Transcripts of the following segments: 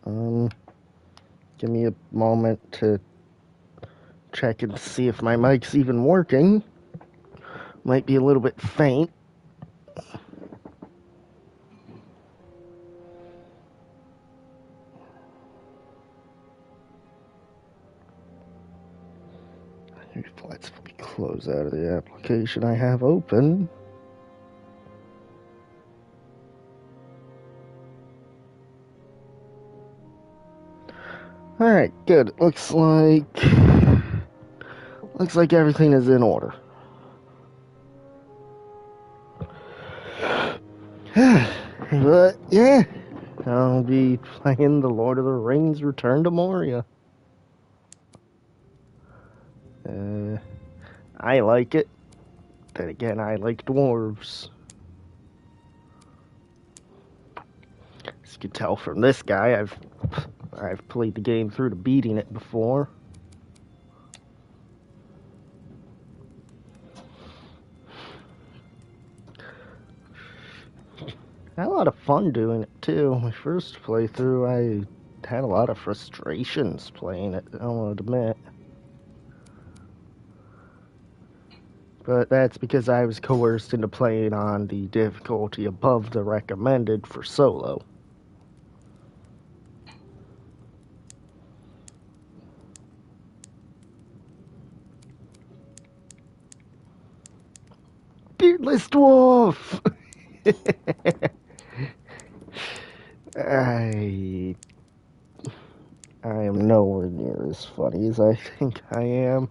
Give me a moment to check and see if my mic's even working. Might be a little bit faint. Let's close out of the application I have open. Alright, good. Looks like everything is in order. But yeah, I'll be playing the Lord of the Rings Return to Moria. I like it. Then again, I like dwarves. As you can tell from this guy, I've played the game through to beating it before. I had a lot of fun doing it too. My first playthrough, I had a lot of frustrations playing it, I'll admit. But that's because I was coerced into playing on the difficulty above the recommended for solo. Beardless dwarf! I am nowhere near as funny as I think I am.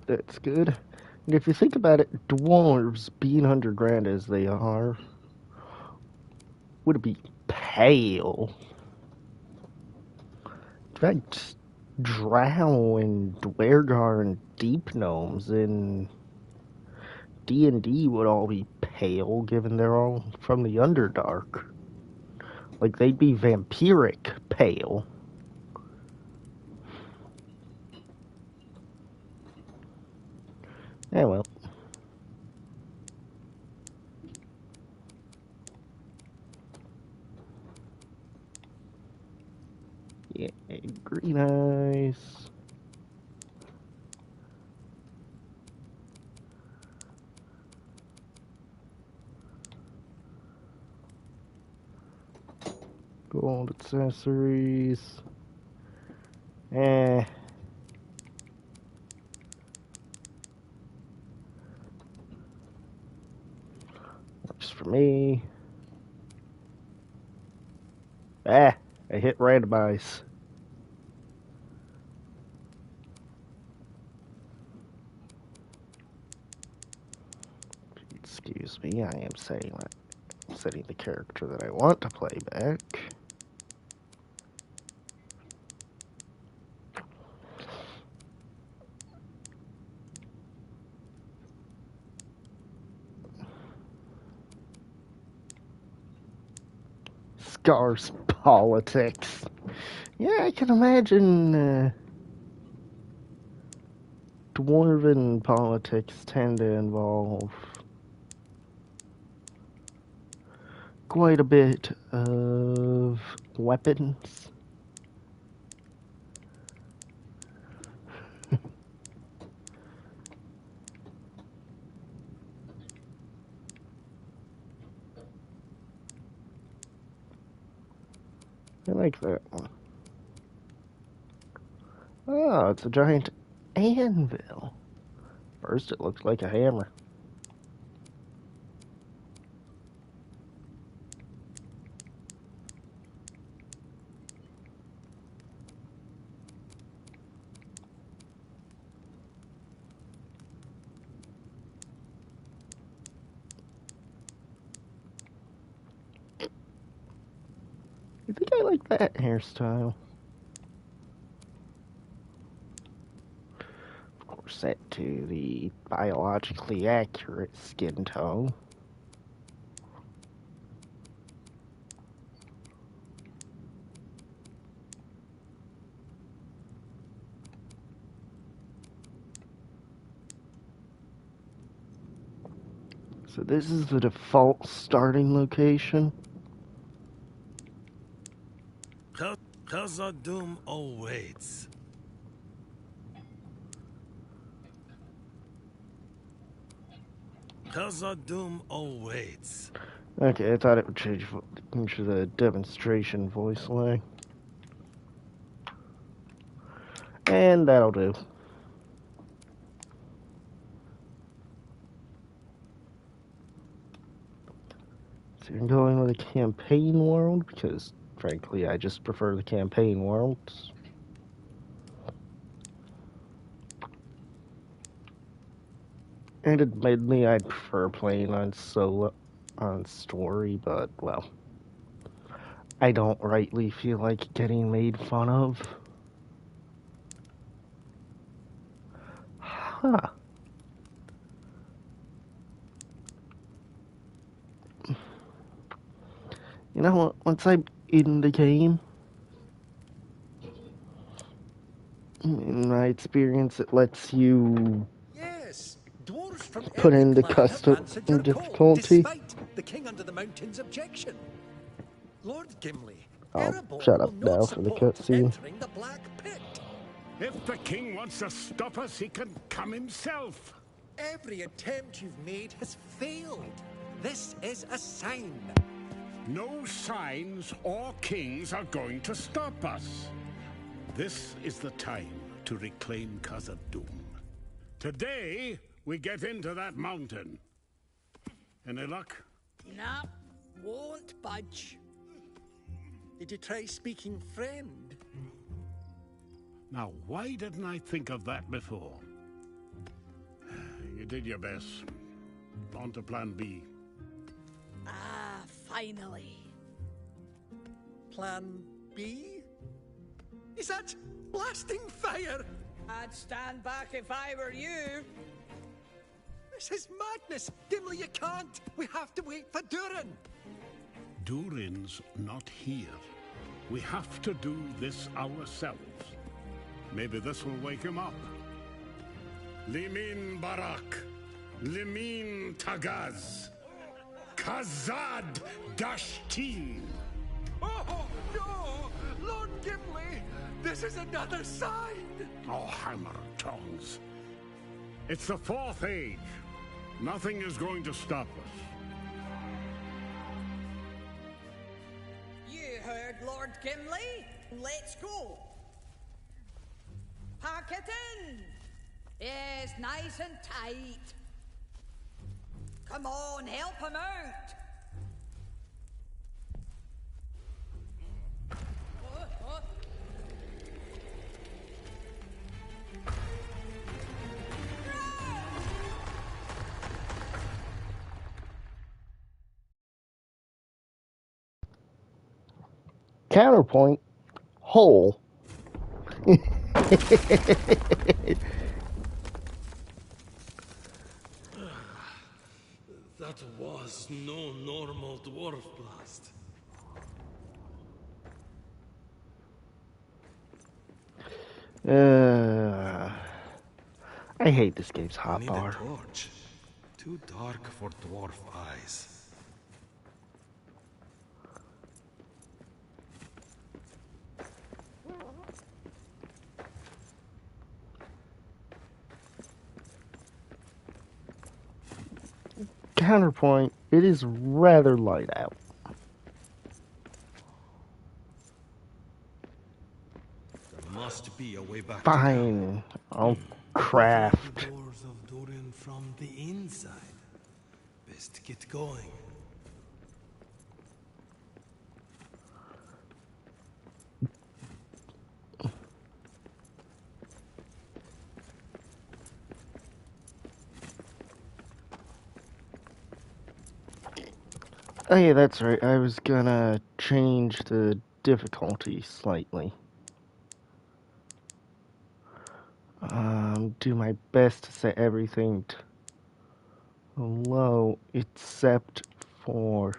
That's good. And if you think about it, dwarves being underground as they are would be pale. In fact, Drow and Dwergar and Deep Gnomes in D&D would all be pale, given they're all from the Underdark. Like, they'd be vampiric pale. Yeah, well. Yeah, green eyes. Gold accessories. Eh. Works for me. Ah, I hit randomize. Excuse me, I am setting the character that I want to play back. Scars politics. Yeah, I can imagine dwarven politics tend to involve quite a bit of weapons. I like that one. Oh, it's a giant anvil. First it looks like a hammer. I think I like that hairstyle. set to the biologically accurate skin tone. So this is the default starting location. Khazad-dûm awaits. Khazad-dûm awaits. Okay, I thought it would change into the demonstration voice line. And that'll do. So you're going with a campaign world, because frankly I just prefer the campaign worlds. And admittedly I'd prefer playing on story, but well, I don't rightly feel like getting made fun of. Huh. You know what? Once I'm in the game, in my experience, it lets you Dwarves from put every in the clan have custom answered your call, difficulty. despite the King Under the Mountain's objection. Lord Gimli, I'll Erebor shut will up not now for the support cutscene. entering the Black Pit. If the king wants to stop us, he can come himself. Every attempt you've made has failed. This is a sign. No signs or kings are going to stop us. This is the time to reclaim Khazad-dûm. Today, we get into that mountain. Any luck? Nah, won't budge. Did you try speaking friend? Now, why didn't I think of that before? You did your best. On to plan B. Ah, finally. Plan B? Is that blasting fire? I'd stand back if I were you. This is madness. Gimli, you can't. We have to wait for Durin. Durin's not here. We have to do this ourselves. Maybe this will wake him up. Limin Barak. Limin Tagaz. Khazad Dashtin. Oh, no! Lord Gimli! This is another sign! Oh, hammer tongs. It's the Fourth Age. Nothing is going to stop us. You heard Lord Gimli. Let's go. Pack it in. Yes, nice and tight. Come on, help him out. Counterpoint, hole. That was no normal dwarf blast. I hate this game's I need a hotbar. torch. Too dark for dwarf eyes. Counterpoint, it is rather light out. There must be a way back. Fine, I'll craft. The doors of Durin from the inside. Best get going. Oh yeah, that's right. I was gonna change the difficulty slightly. Do my best to set everything to low except for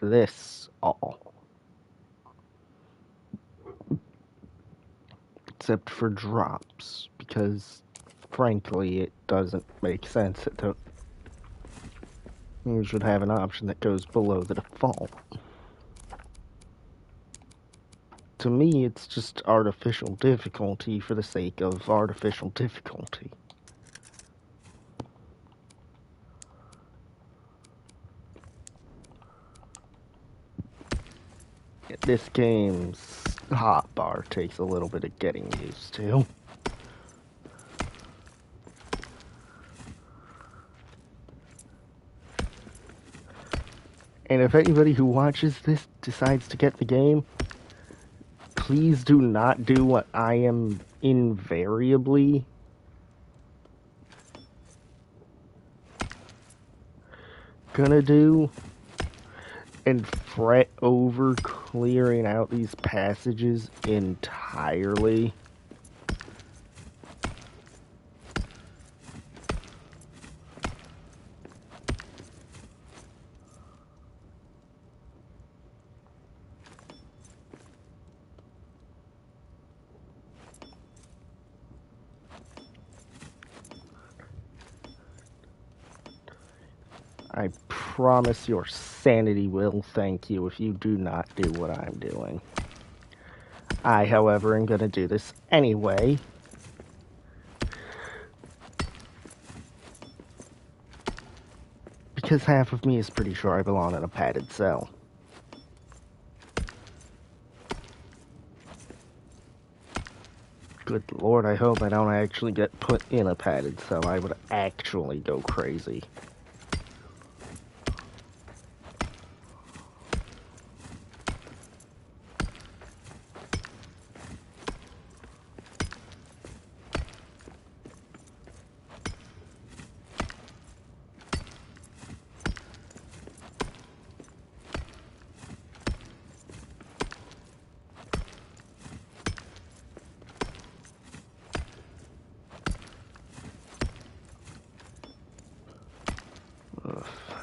this all. Except for drops, because frankly it doesn't make sense that you should have an option that goes below the default. To me, it's just artificial difficulty for the sake of artificial difficulty. This game's hotbar takes a little bit of getting used to. And if anybody who watches this decides to get the game, please do not do what I am invariably gonna do and fret over clearing out these passages entirely. I promise your sanity will thank you if you do not do what I'm doing. I, however, am gonna do this anyway. Because half of me is pretty sure I belong in a padded cell. Good lord, I hope I don't actually get put in a padded cell. I would actually go crazy.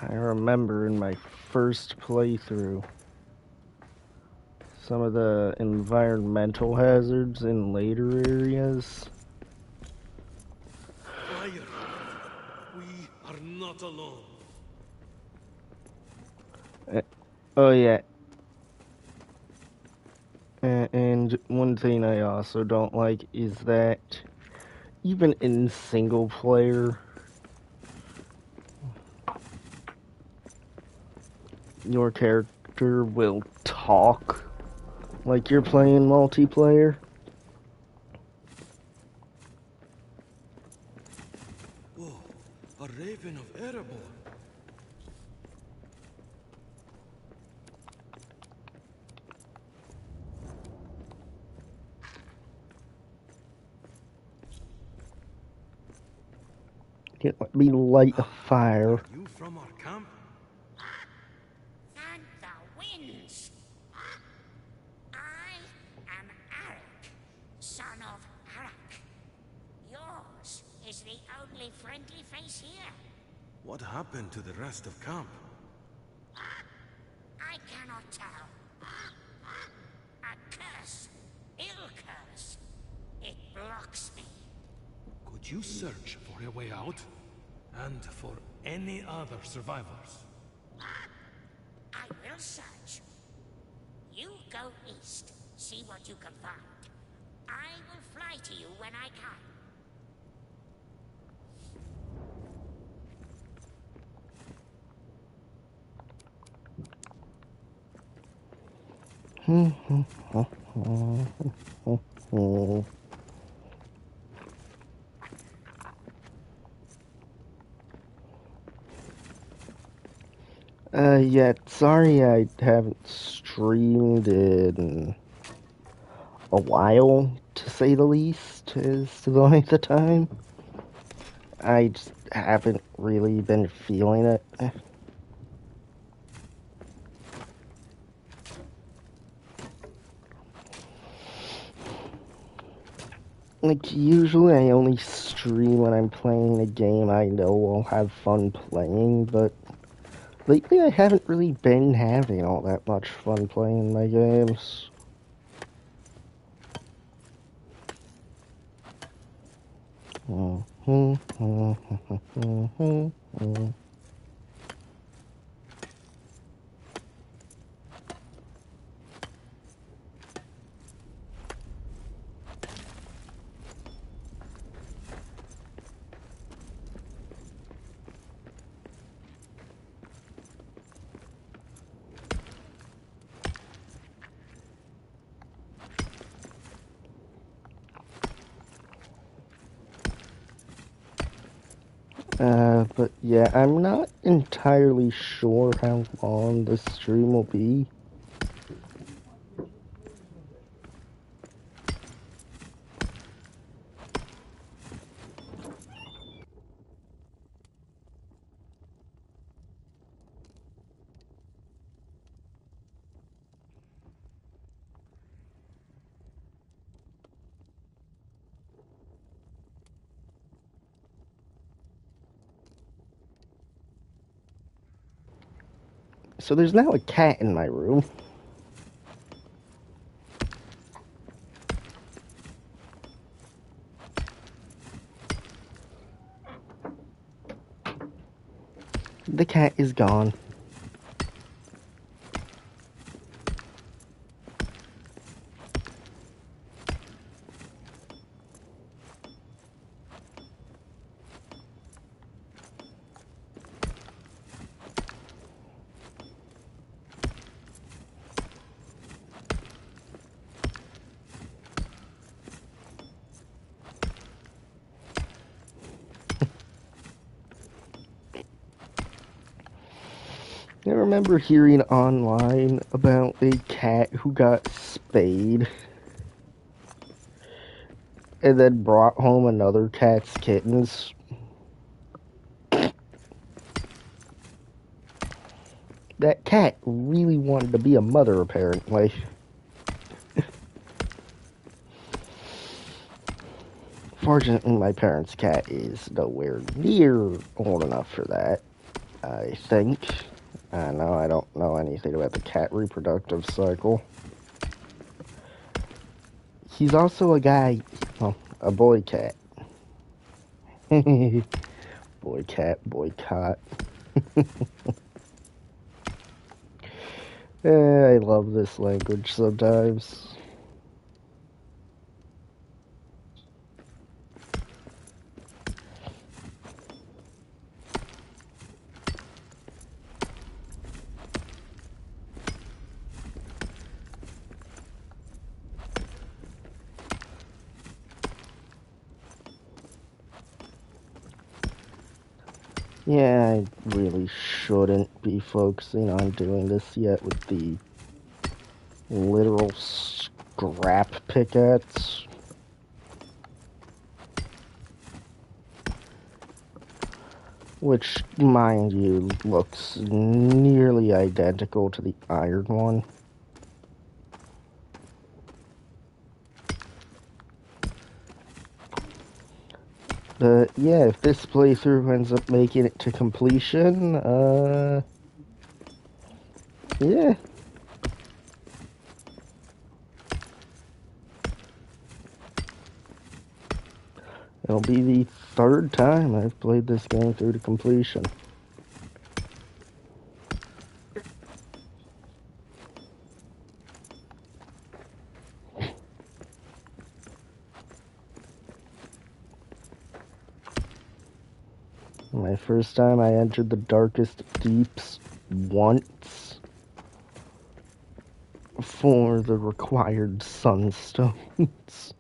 I remember in my first playthrough some of the environmental hazards in later areas. Fire! We are not alone. Oh yeah. And one thing I also don't like is that even in single player, your character will talk like you're playing multiplayer. Whoa, a raven of Erebor. Can't let me light a fire. Are you from our camp? And the winds. I am Arak, son of Arak. Yours is the only friendly face here. What happened to the rest of camp? I cannot tell. A curse, ill curse. It blocks me. Could you search for a way out? And for any other survivors? I will search. You go east, see what you can find. I will fly to you when I can. Yeah, sorry I haven't streamed in a while, to say the least, as to the length of time. I just haven't really been feeling it. Like, usually I only stream when I'm playing a game I know I'll have fun playing, but lately I haven't really been having all that much fun playing my games. But yeah, I'm not entirely sure how long this stream will be. So there's now a cat in my room. The cat is gone. I remember hearing online about a cat who got spayed and then brought home another cat's kittens. That cat really wanted to be a mother, apparently. Fortunately, my parents' cat is nowhere near old enough for that, I think. I know I don't know anything about the cat reproductive cycle. He's also a guy, well, a boy cat. Boy cat, boycott. I love this language sometimes. Yeah, I really shouldn't be focusing on doing this yet with the literal scrap pickaxe. Which, mind you, looks nearly identical to the iron one. But yeah, if this playthrough ends up making it to completion, yeah. It'll be the third time I've played this game through to completion. My first time I entered the darkest deeps once for the required sunstones.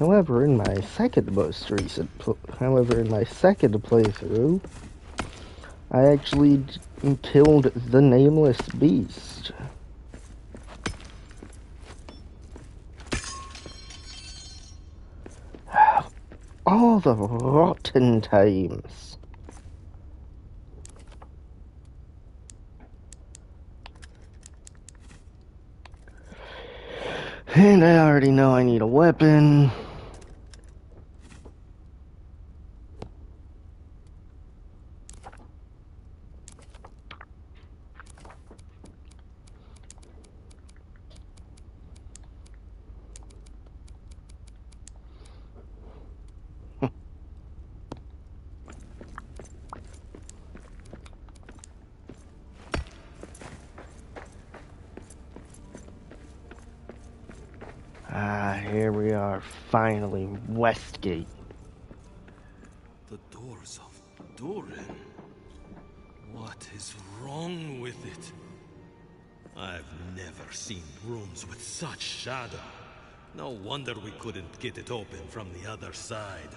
However, in my second playthrough, I actually killed the nameless beast. All the rotten times. And I already know I need a weapon. Here we are, finally, Westgate. The doors of Durin. What is wrong with it? I've never seen rooms with such shadow. No wonder we couldn't get it open from the other side.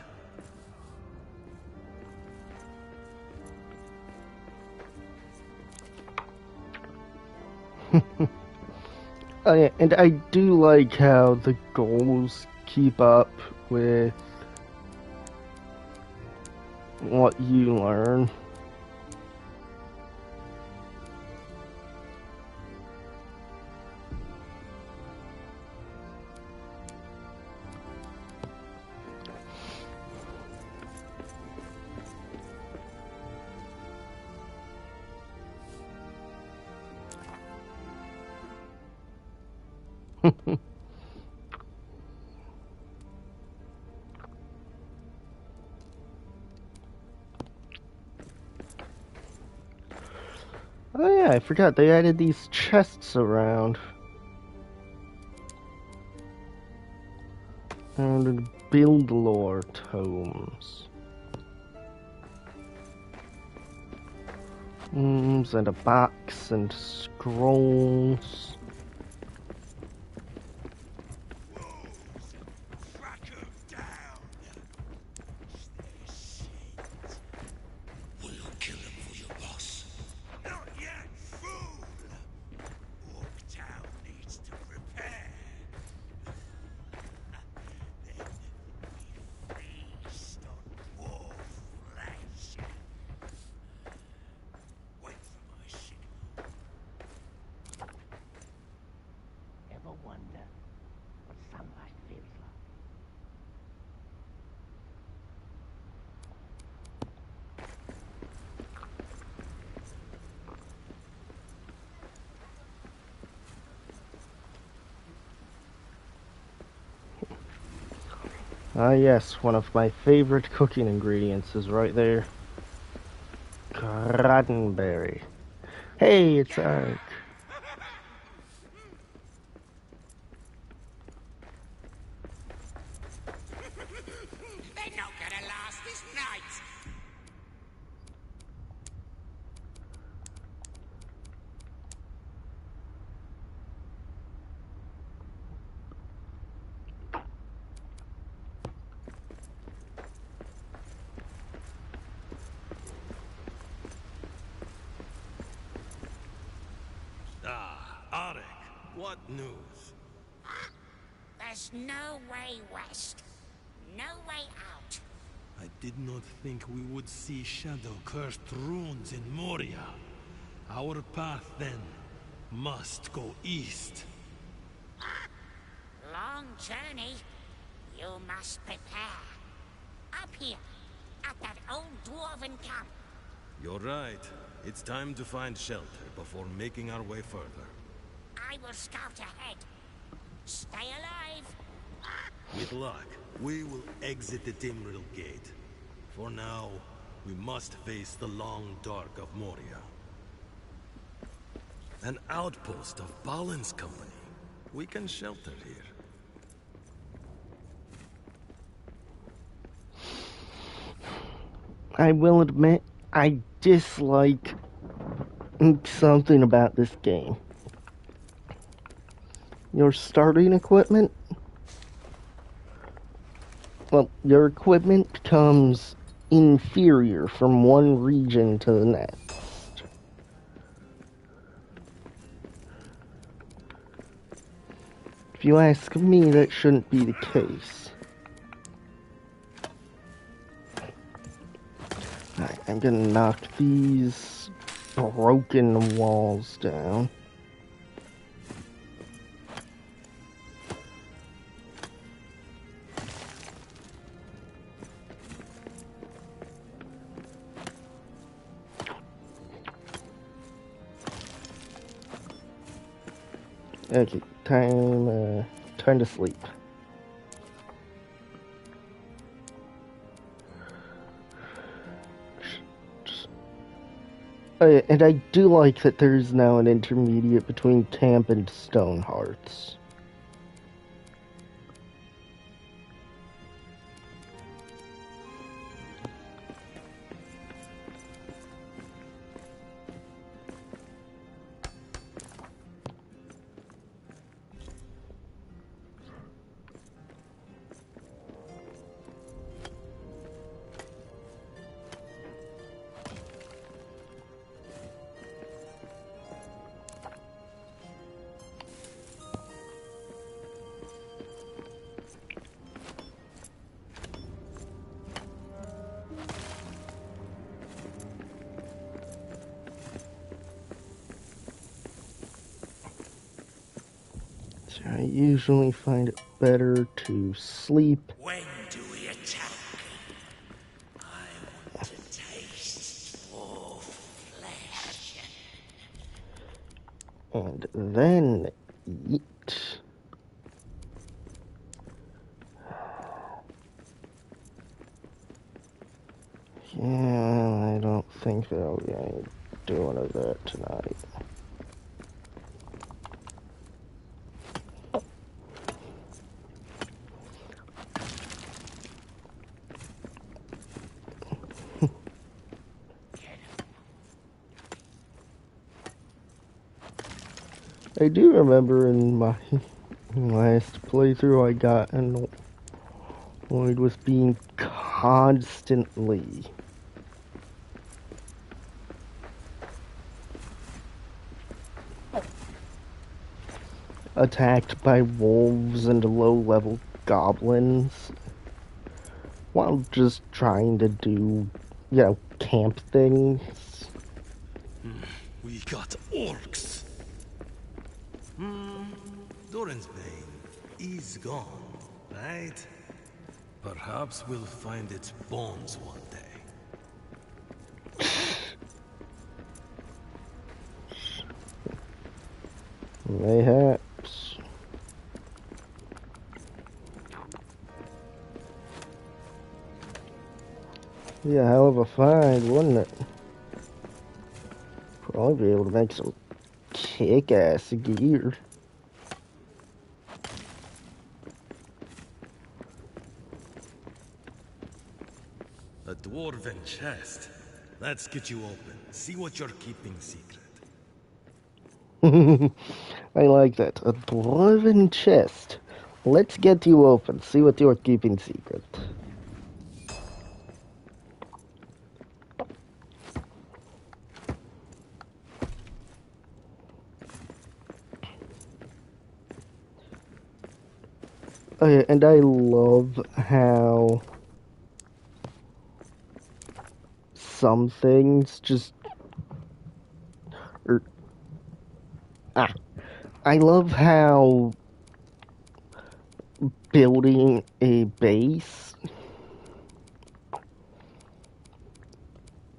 Oh yeah, and I do like how the goals keep up with what you learn. Oh yeah, I forgot they added these chests around. And build lore tomes. And a box and scrolls. Ah yes, one of my favorite cooking ingredients is right there. Cranberry. Hey, it's Ark. They're not gonna last this night. Arek, what news? There's no way west. No way out. I did not think we would see shadow-cursed runes in Moria. Our path, then, must go east. Long journey. You must prepare. Up here, at that old dwarven camp. You're right. It's time to find shelter before making our way further. I will scout ahead. Stay alive. With luck, we will exit the Timril Gate. For now, we must face the long dark of Moria. An outpost of Balin's company. We can shelter here. I will admit, I dislike something about this game. Your starting equipment well, your equipment becomes inferior from one region to the next. If you ask me, that shouldn't be the case. Alright, I'm gonna knock these broken walls down. Okay, time to sleep. Oh yeah, and I do like that there's now an intermediate between camp and stone hearths. So I usually find it better to sleep. When do we attack? I want to taste your flesh. And then eat. Yeah, I don't think there'll be any doing of that tonight. I do remember in my last playthrough I got annoyed with being constantly attacked by wolves and low-level goblins while just trying to do, camp things. We got orcs. Doran's Bane is gone, right? Perhaps we'll find its bones one day. Mayhaps. Yeah, hell of a find, wouldn't it? Probably be able to make some kick-ass gear. A dwarven chest. Let's get you open. See what you're keeping secret. I like that. A dwarven chest. Let's get you open. See what you're keeping secret. Oh yeah, and I love how some things just... Er, I love how building a base,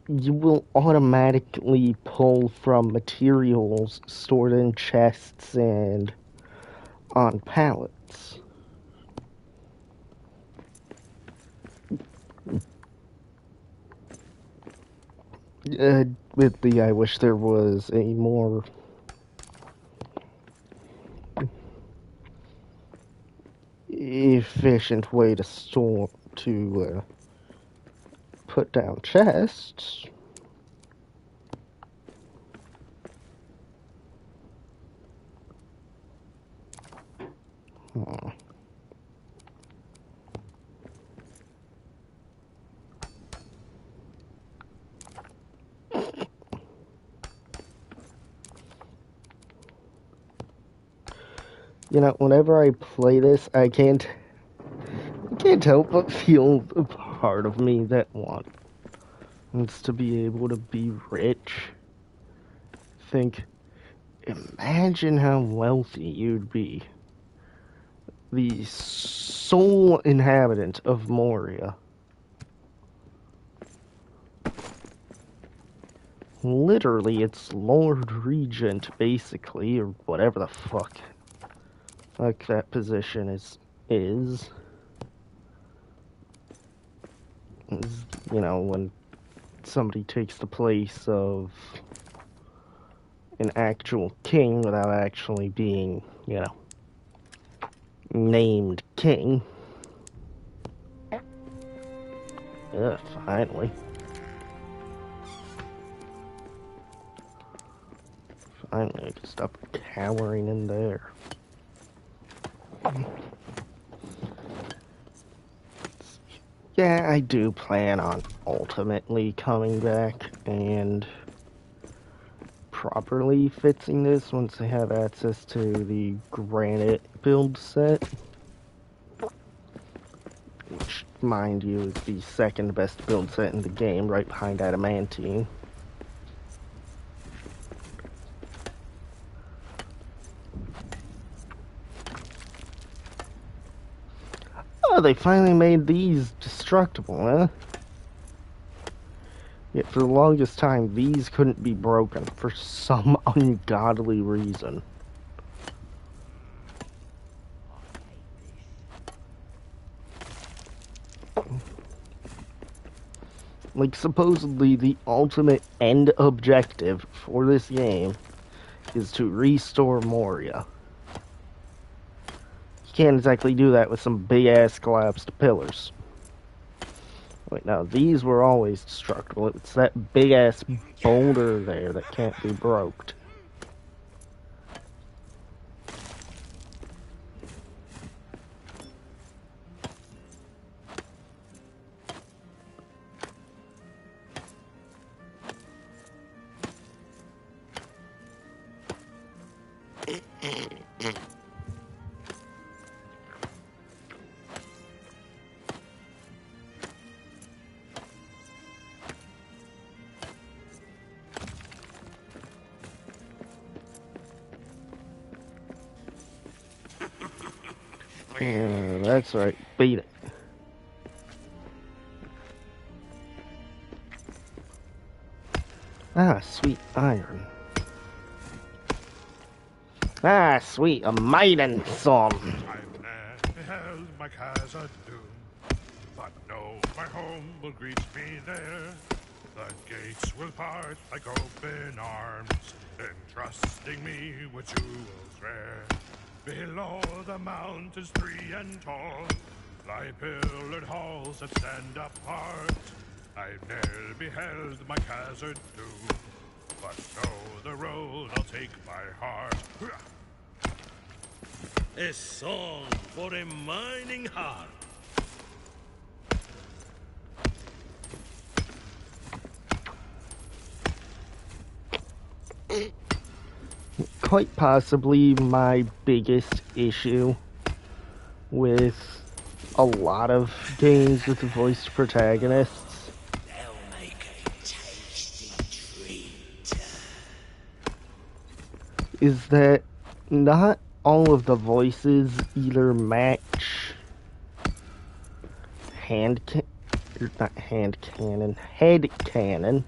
you will automatically pull from materials stored in chests and on pallets. I wish there was a more efficient way to put down chests. You know, whenever I play this, I can't help but feel the part of me that wants to be able to be rich. Think, imagine how wealthy you'd be. The sole inhabitant of Moria. Literally, it's Lord Regent, basically, or whatever the fuck that position is. You know, when somebody takes the place of an actual king without actually being, you know, named king. Yeah, finally. Finally, I can stop cowering in there. Yeah, I do plan on ultimately coming back and properly fixing this once I have access to the granite build set. Which, mind you, is the second best build set in the game, right behind adamantine. Oh, they finally made these destructible, huh? Yet for the longest time, these couldn't be broken for some ungodly reason. Like, supposedly the ultimate end objective for this game is to restore Moria. You can't exactly do that with some big-ass collapsed pillars. Wait, no, these were always destructible. It's that big-ass boulder there that can't be broke. Yeah, that's right. Beat it. Ah, sweet iron. Ah, sweet, a maiden song. I've never beheld my casa doom, but know my home will greet me there. The gates will part like open arms, entrusting me with jewels rare. Below the mountains 3 and tall lie pillared halls that stand apart. I've ne'er beheld my casa doom, but know the road I'll take by heart. A song for a mining heart. Quite possibly my biggest issue with a lot of games with voiced protagonists. They'll make a tasty treat. Is that not all of the voices either match head canon.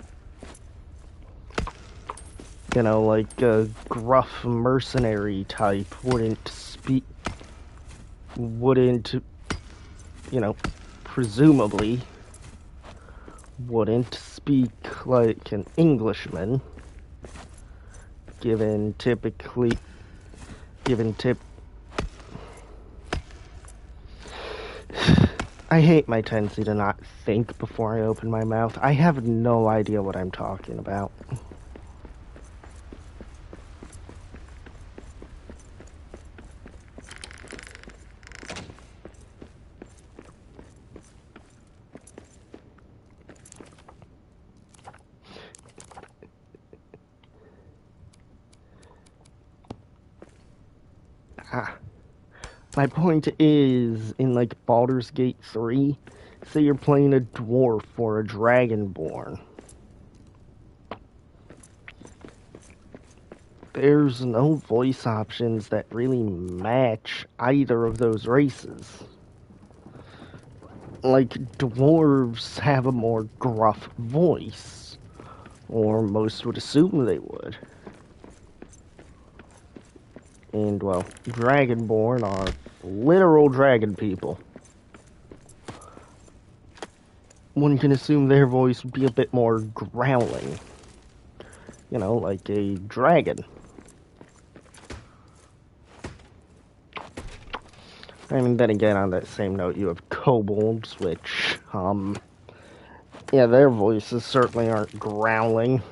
You know, like a gruff mercenary type wouldn't, you know, presumably wouldn't speak like an Englishman, given tip. I hate my tendency to not think before I open my mouth. I have no idea what I'm talking about. Ah. My point is, in like Baldur's Gate 3, say you're playing a dwarf or a dragonborn. There's no voice options that really match either of those races. Like, dwarves have a more gruff voice, or most would assume they would. And, well, dragonborn are literal dragon people. One can assume their voice would be a bit more growling. You know, like a dragon. I mean, then again, on that same note, you have kobolds, which, yeah, their voices certainly aren't growling.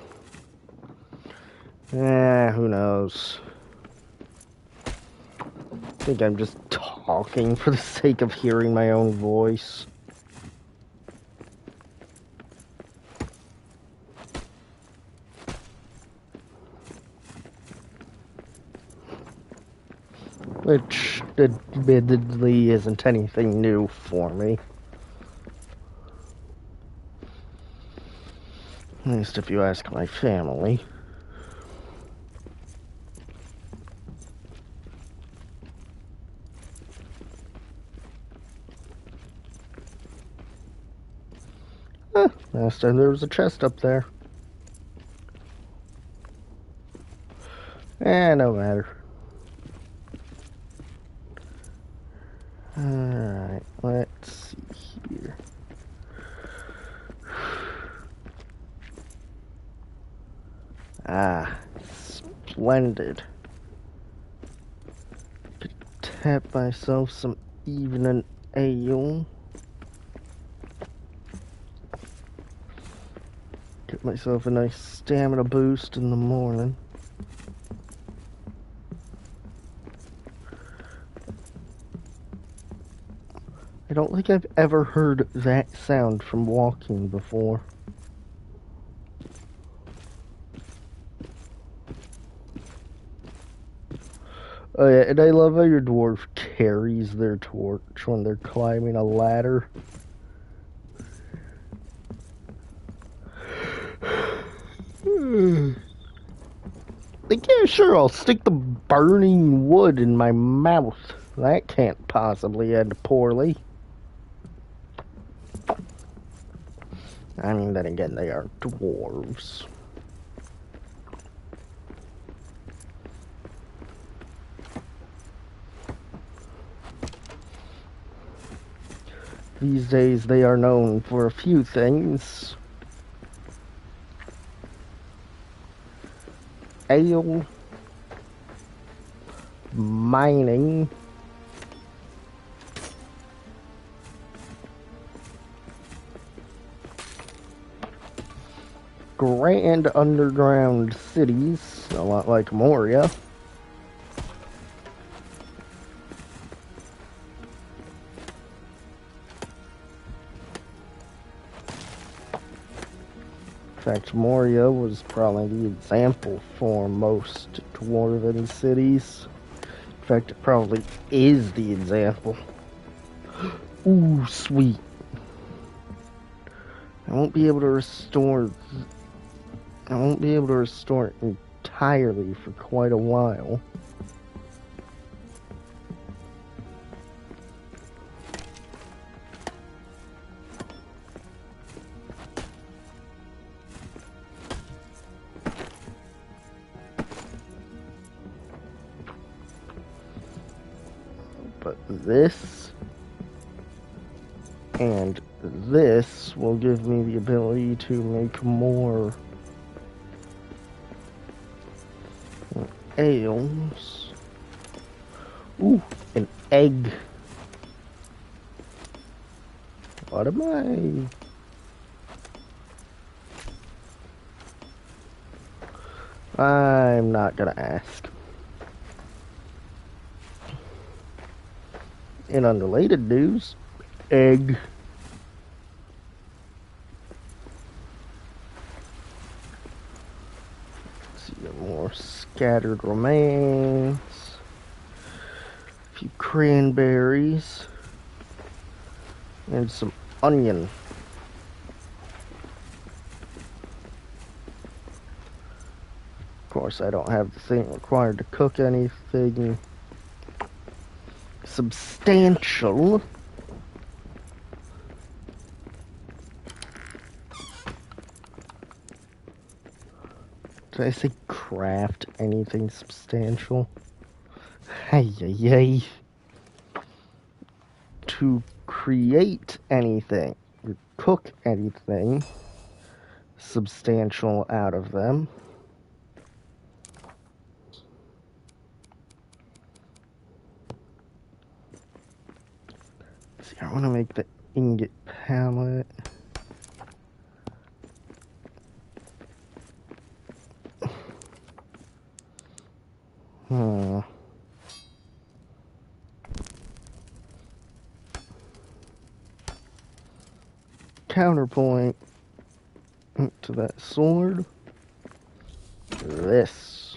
Who knows? I think I'm just talking for the sake of hearing my own voice. Which, admittedly, isn't anything new for me. At least if you ask my family. Last time there was a chest up there. No matter. Alright, let's see here. Splendid. Could tap myself some evening ale. Get myself a nice stamina boost in the morning. I don't think I've ever heard that sound from walking before. Oh yeah, and I love how your dwarf carries their torch when they're climbing a ladder. Like, yeah, sure, I'll stick the burning wood in my mouth. That can't possibly end poorly. I mean, then again, they are dwarves. These days, they are known for a few things. Ale, mining, grand underground cities, a lot like Moria. In fact, Moria was probably the example for most dwarven cities. In fact, it probably is the example. Ooh, sweet. I won't be able to restore it entirely for quite a while. But this and this will give me the ability to make more ales. Ooh, an egg. What am I'm not gonna ask. In unrelated news, egg. Let's see, more scattered remains. few cranberries. And some onion. Of course, I don't have the thing required to cook anything substantial. Did I say craft anything substantial? Hey, yay. To create anything, or cook anything substantial out of them. See, I want to make the ingot palette. Counterpoint to that sword. This.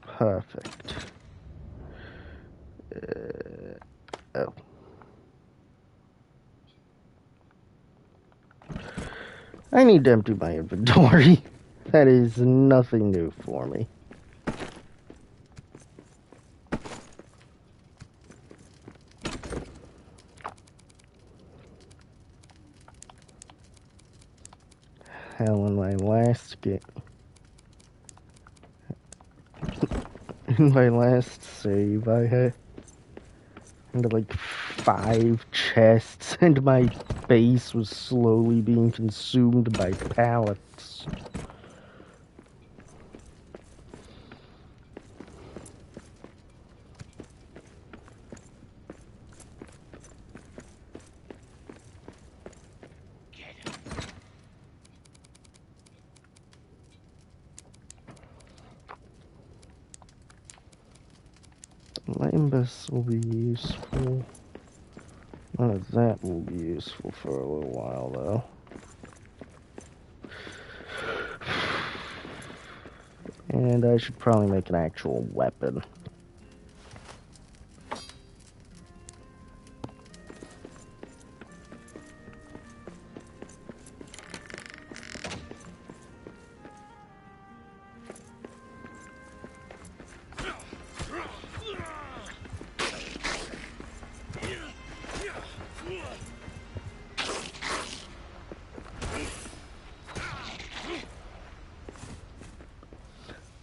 Perfect. Oh. I need to empty my inventory. That is nothing new for me. Hell, in my last game. In my last save, I had like 5 chests, and my base was slowly being consumed by pallets. Limbus will be useful. None of that will be useful for a little while, though. And I should probably make an actual weapon.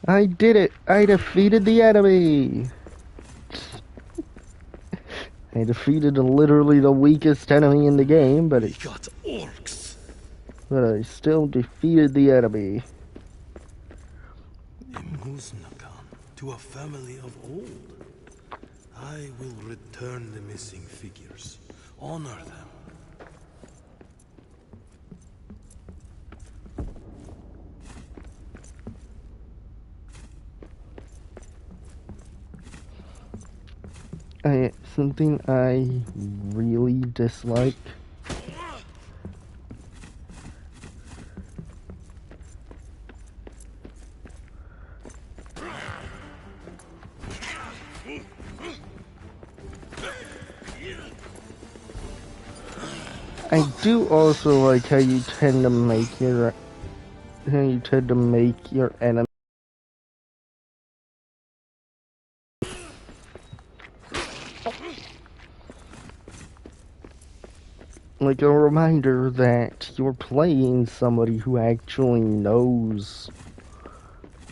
I did it! I defeated the enemy! I defeated literally the weakest enemy in the game, but We got orcs. I still defeated the enemy. A Muznakan to a family of old. I will return the missing figures. Honor them. Something I really dislike. I do also like how you tend to make your enemy like a reminder that you're playing somebody who actually knows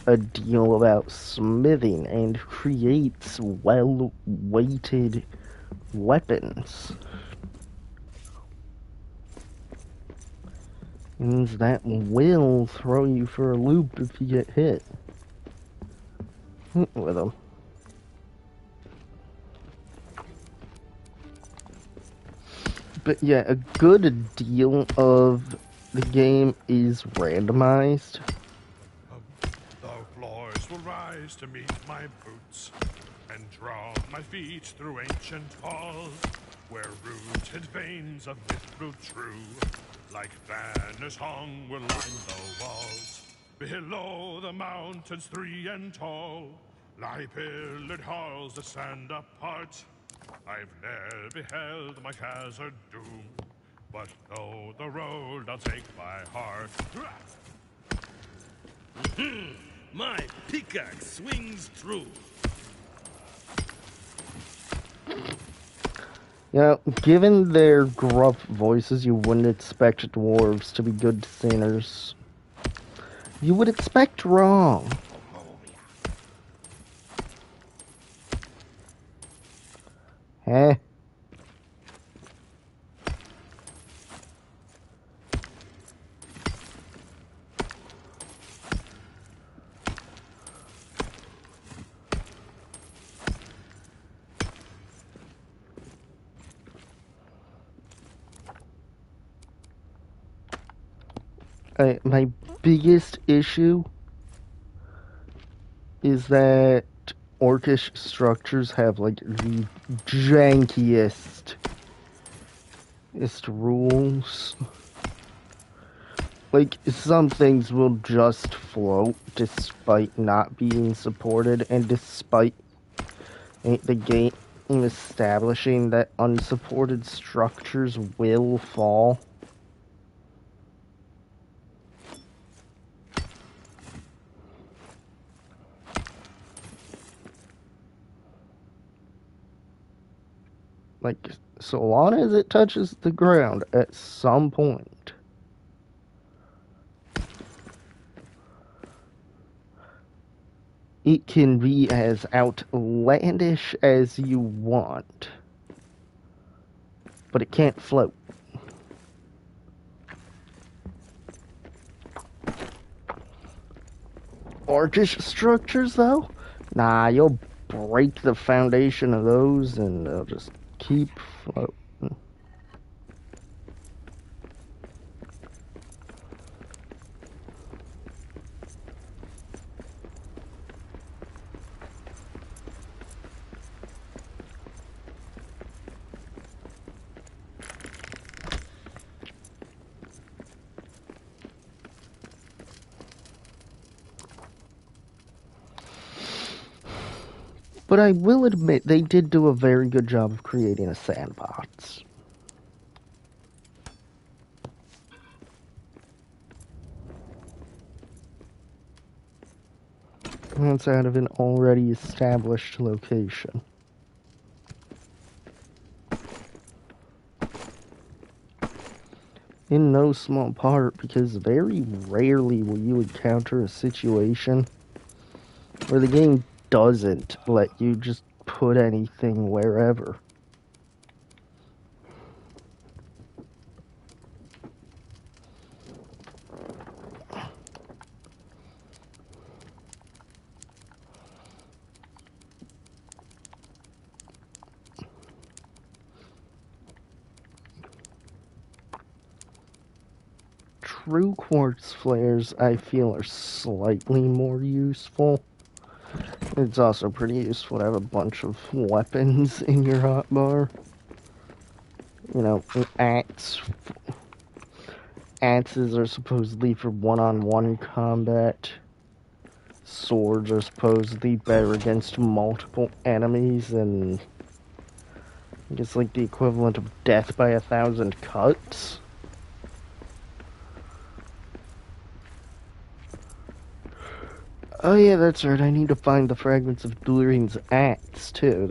a deal about smithing and creates well-weighted weapons. Means that will throw you for a loop if you get hit with them. But yeah, a good deal of the game is randomized. The floors will rise to meet my boots and draw my feet through ancient halls where rooted veins of myth grew true. Like banners hung will line the walls. Below the mountains 3 and tall, lie pillared halls that stand apart. I've ne'er beheld my hazard doom, but know the road I'll take by heart. My pickaxe swings true. You know, given their gruff voices, you wouldn't expect dwarves to be good singers. You would expect wrong. Eh? My biggest issue is that orcish structures have like the jankiest rules. Like, some things will just float despite not being supported, and despite the game establishing that unsupported structures will fall. Like, so long as it touches the ground at some point. It can be as outlandish as you want. But it can't float. Orcish structures, though? Nah, you'll break the foundation of those and they'll just keep floating. But I will admit, they did do a very good job of creating a sandbox. That's out of an already established location. In no small part because very rarely will you encounter a situation where the game doesn't let you just put anything wherever. True quartz flares, I feel, are slightly more useful. It's also pretty useful to have a bunch of weapons in your hotbar. You know, axes are supposedly for one-on-one combat. Swords are supposedly better against multiple enemies, and I guess like the equivalent of death by 1,000 cuts. Oh yeah, that's right, I need to find the fragments of Durin's axe, too.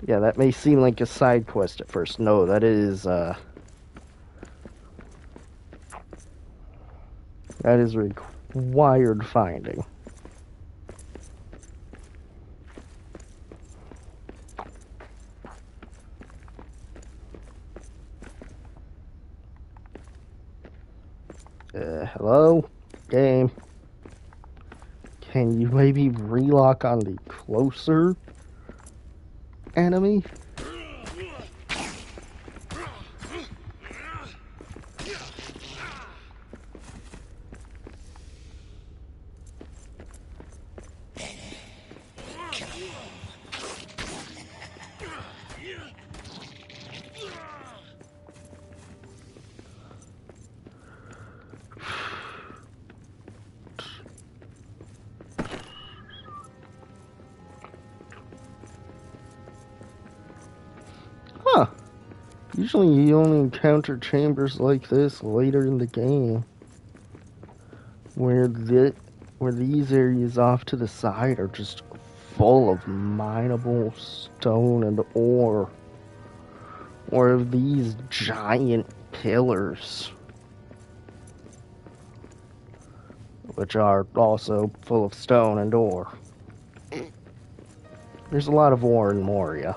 Yeah, that may seem like a side quest at first. No, that is required finding. Hello? Game. Can you maybe relock on the closer enemy? Usually you only encounter chambers like this later in the game, where these areas off to the side are just full of mineable stone and ore, or these giant pillars, which are also full of stone and ore. There's a lot of ore in Moria.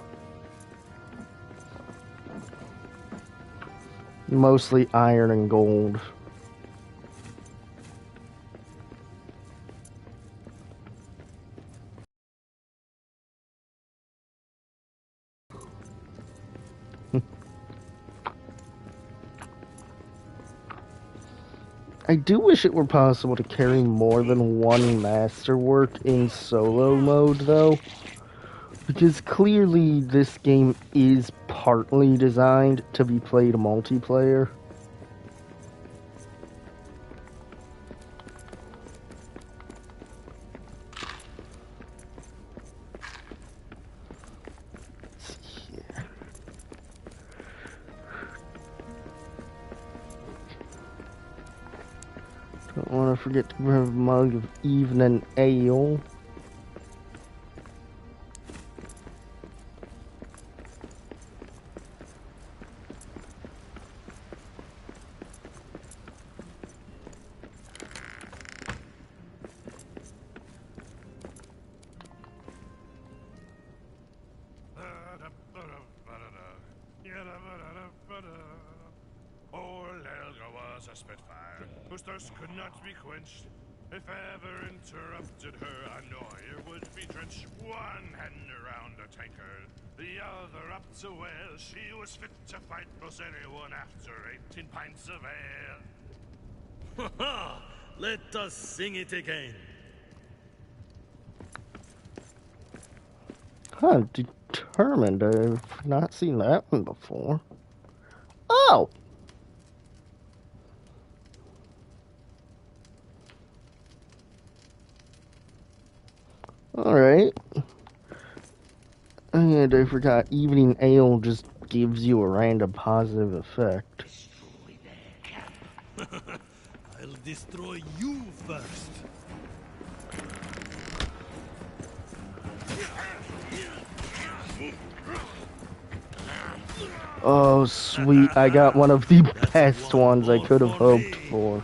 Mostly iron and gold. I do wish it were possible to carry more than one masterwork in solo mode, though. Because clearly this game is partly designed to be played multiplayer. Don't want to forget to grab a mug of evening ale. Old Helga was a spitfire, whose thirst could not be quenched. If ever interrupted her, a Moria would be drenched. One hand around a tankard, the other up to well. She was fit to fight most anyone after 18 pints of ale. Ha ha! Let us sing it again. Huh, determined. I've not seen that one before. Oh! Alright. And I forgot, evening ale just gives you a random positive effect. I'll destroy you first. Oh, sweet. I got one of the best ones I could have hoped for.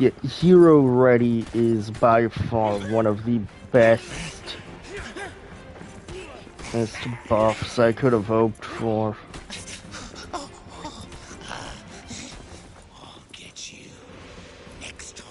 Yeah, Hero Ready is by far one of the best buffs I could have hoped for. I'll get you next time.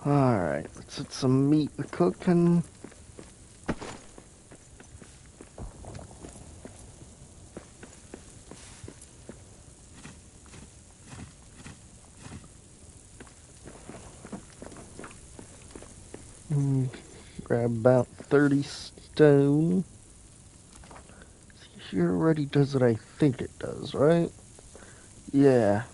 Alright, let's get some meat cooking. Grab about 30 stone. See, here already does what I think it does, right? Yeah.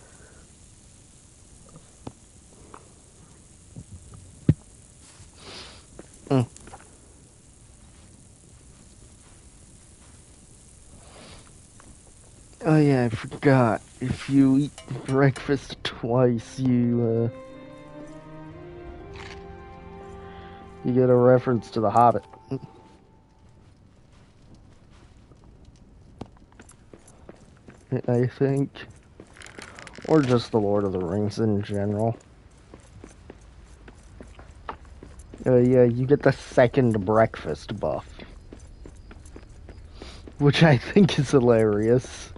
Oh yeah, I forgot. If you eat breakfast twice, you get a reference to The Hobbit. I think. Or just The Lord of the Rings in general. Yeah, you get the second breakfast buff. Which I think is hilarious.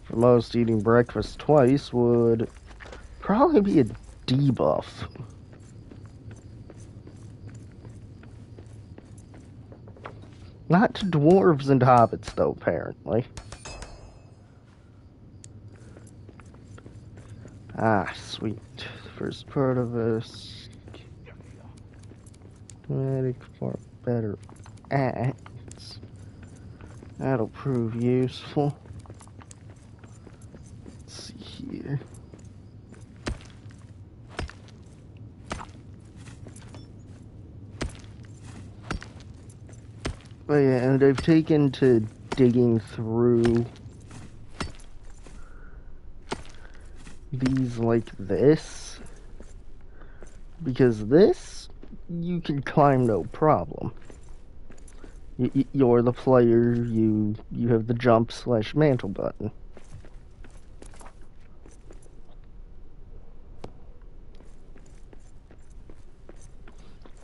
For most, eating breakfast twice would probably be a debuff. Not to dwarves and hobbits, though, apparently. Ah, sweet. First part of this. Medic for better acts. That'll prove useful. Let's see here. But yeah, and I've taken to digging through these like this, because this you can climb no problem. You're the player, you have the jump / mantle button.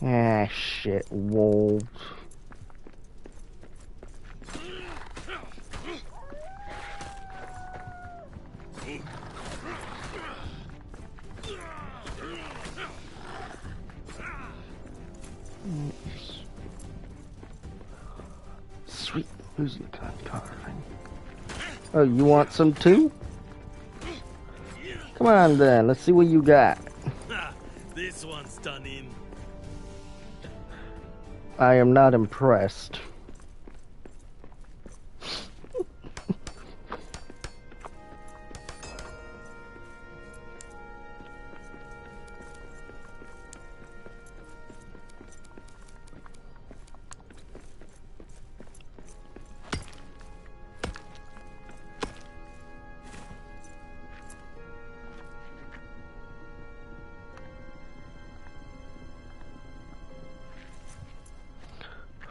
Ah, shit, wolves. Sweet, who's the gun carving? Oh, you want some too? Come on then, let's see what you got. This one's stunning. I am not impressed.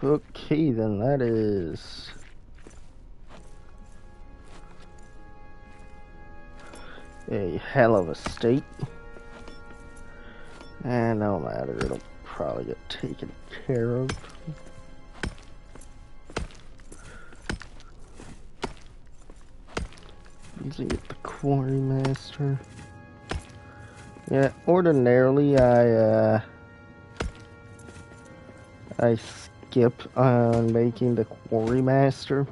Okay, then that is a hell of a state. And no matter, it'll probably get taken care of. Using it the quarry master. Yeah, ordinarily I skip on making the quarry master.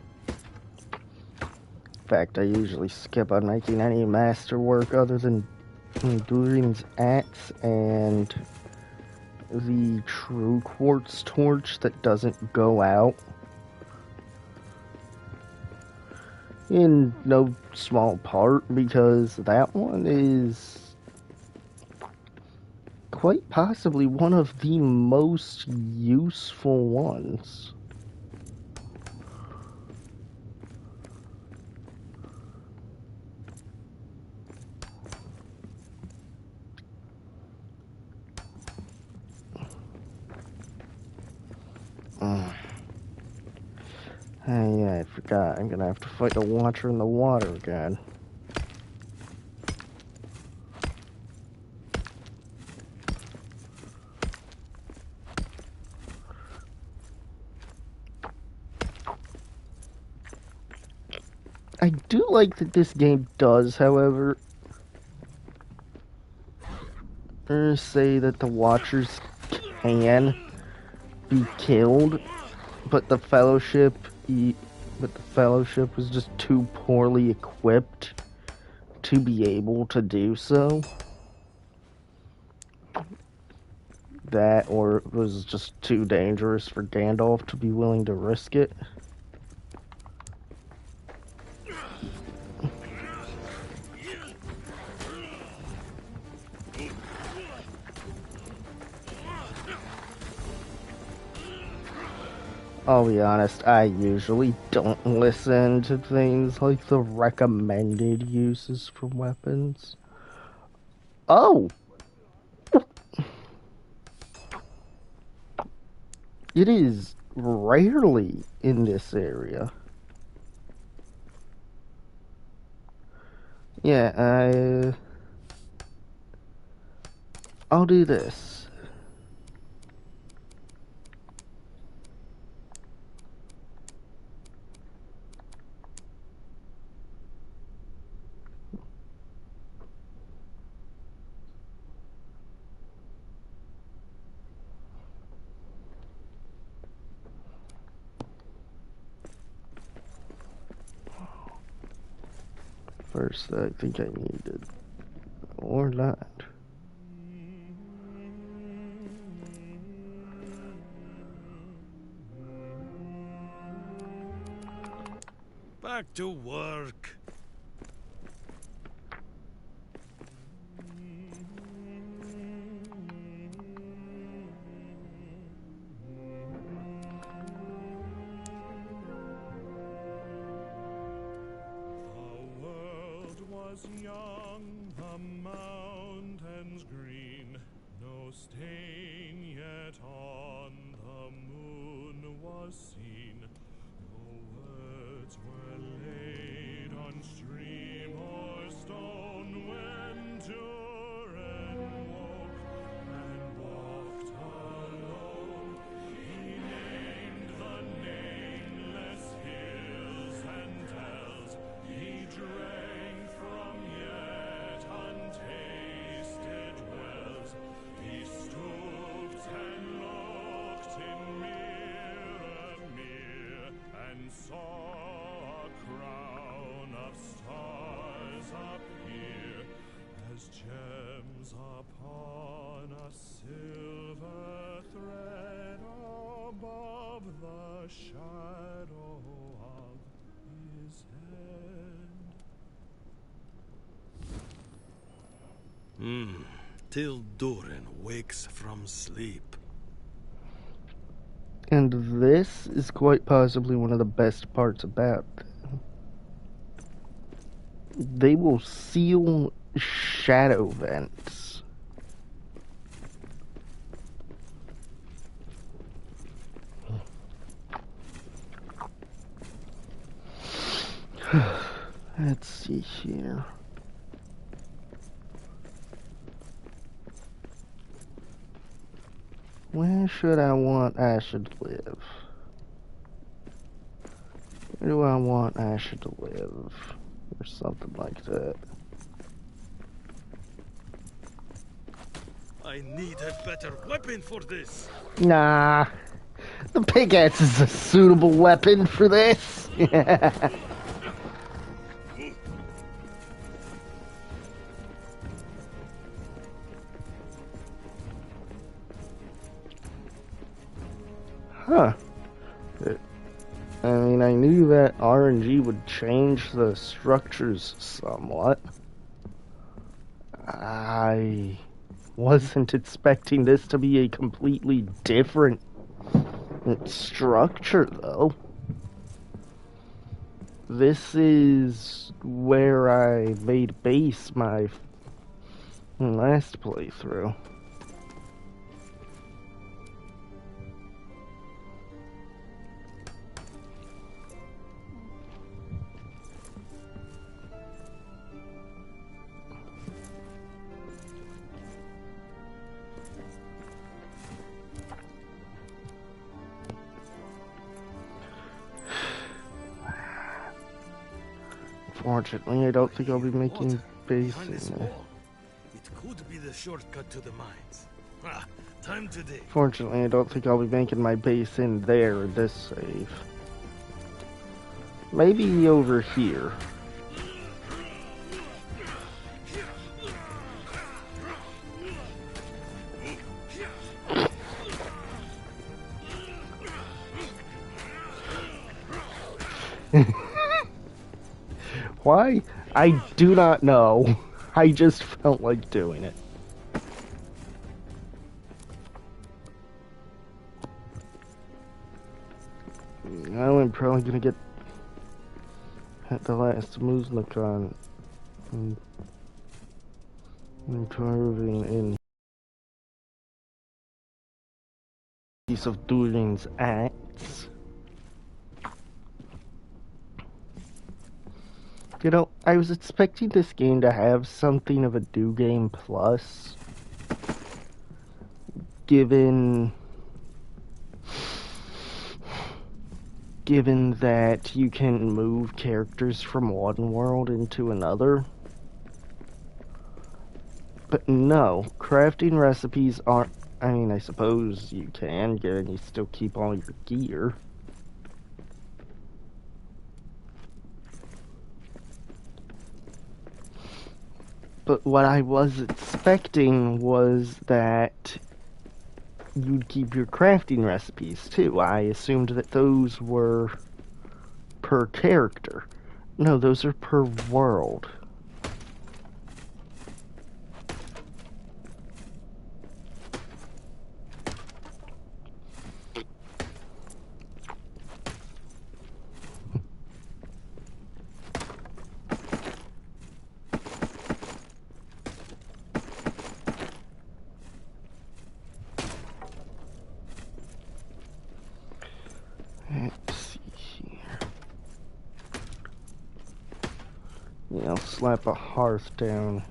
In fact, I usually skip on making any masterwork other than Durin's axe and the true quartz torch that doesn't go out. In no small part because that one is quite possibly one of the most useful ones. Yeah, I forgot. I'm gonna have to fight the Watcher in the water again. I do like that this game does, however, say that the Watchers can be killed, but the Fellowship was just too poorly equipped to be able to do so. That, or it was just too dangerous for Gandalf to be willing to risk it. I'll be honest, I usually don't listen to things like the recommended uses for weapons. Oh! It is rarely in this area. Yeah, I'll do this. First, I think I needed, or not. Back to work. The world was young, the mountains green, no stain yet on the moon was seen. No words were laid on stream or stone when Durin woke and walked alone. He named the nameless hills and dells. He drank from yet untasted wells. He stooped and looked in mirror and saw a crown of stars appear as gems upon a silver thread above the shadow of his head. Till Durin wakes from sleep. And this is quite possibly one of the best parts about them. They will seal shadow vents. Let's see here. Where should I want I should live? Where do I want I should live? Or something like that. I need a better weapon for this. Nah. The pickaxe is a suitable weapon for this. Huh. I mean, I knew that RNG would change the structures somewhat. I wasn't expecting this to be a completely different structure, though. This is where I made base my last playthrough. Fortunately, I don't think I'll be making base in there. It could be the shortcut to the mines. Ah, time to dig. Fortunately, I don't think I'll be making my base in there in this save. Maybe over here. Why? I do not know. I just felt like doing it. I'm probably gonna get at the last Muznakon and carving in piece of Durin's axe. You know, I was expecting this game to have something of a Do Game Plus, given that you can move characters from one world into another. But no, crafting recipes aren't, I mean, I suppose you can, given you still keep all your gear. But what I was expecting was that you'd keep your crafting recipes too. I assumed that those were per character. No, those are per world. Let's see here. Yeah, I'll slap a hearth down.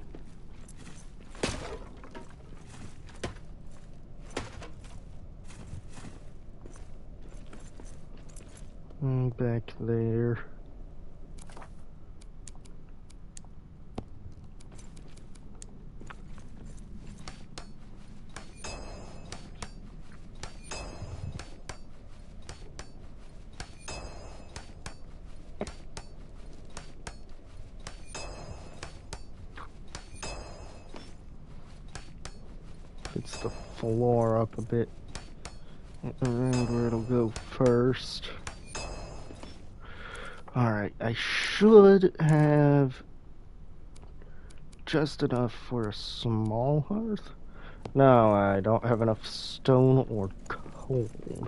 Back there. Fits the floor up a bit around where it'll go first. Alright, I should have just enough for a small hearth. No, I don't have enough stone or coal. In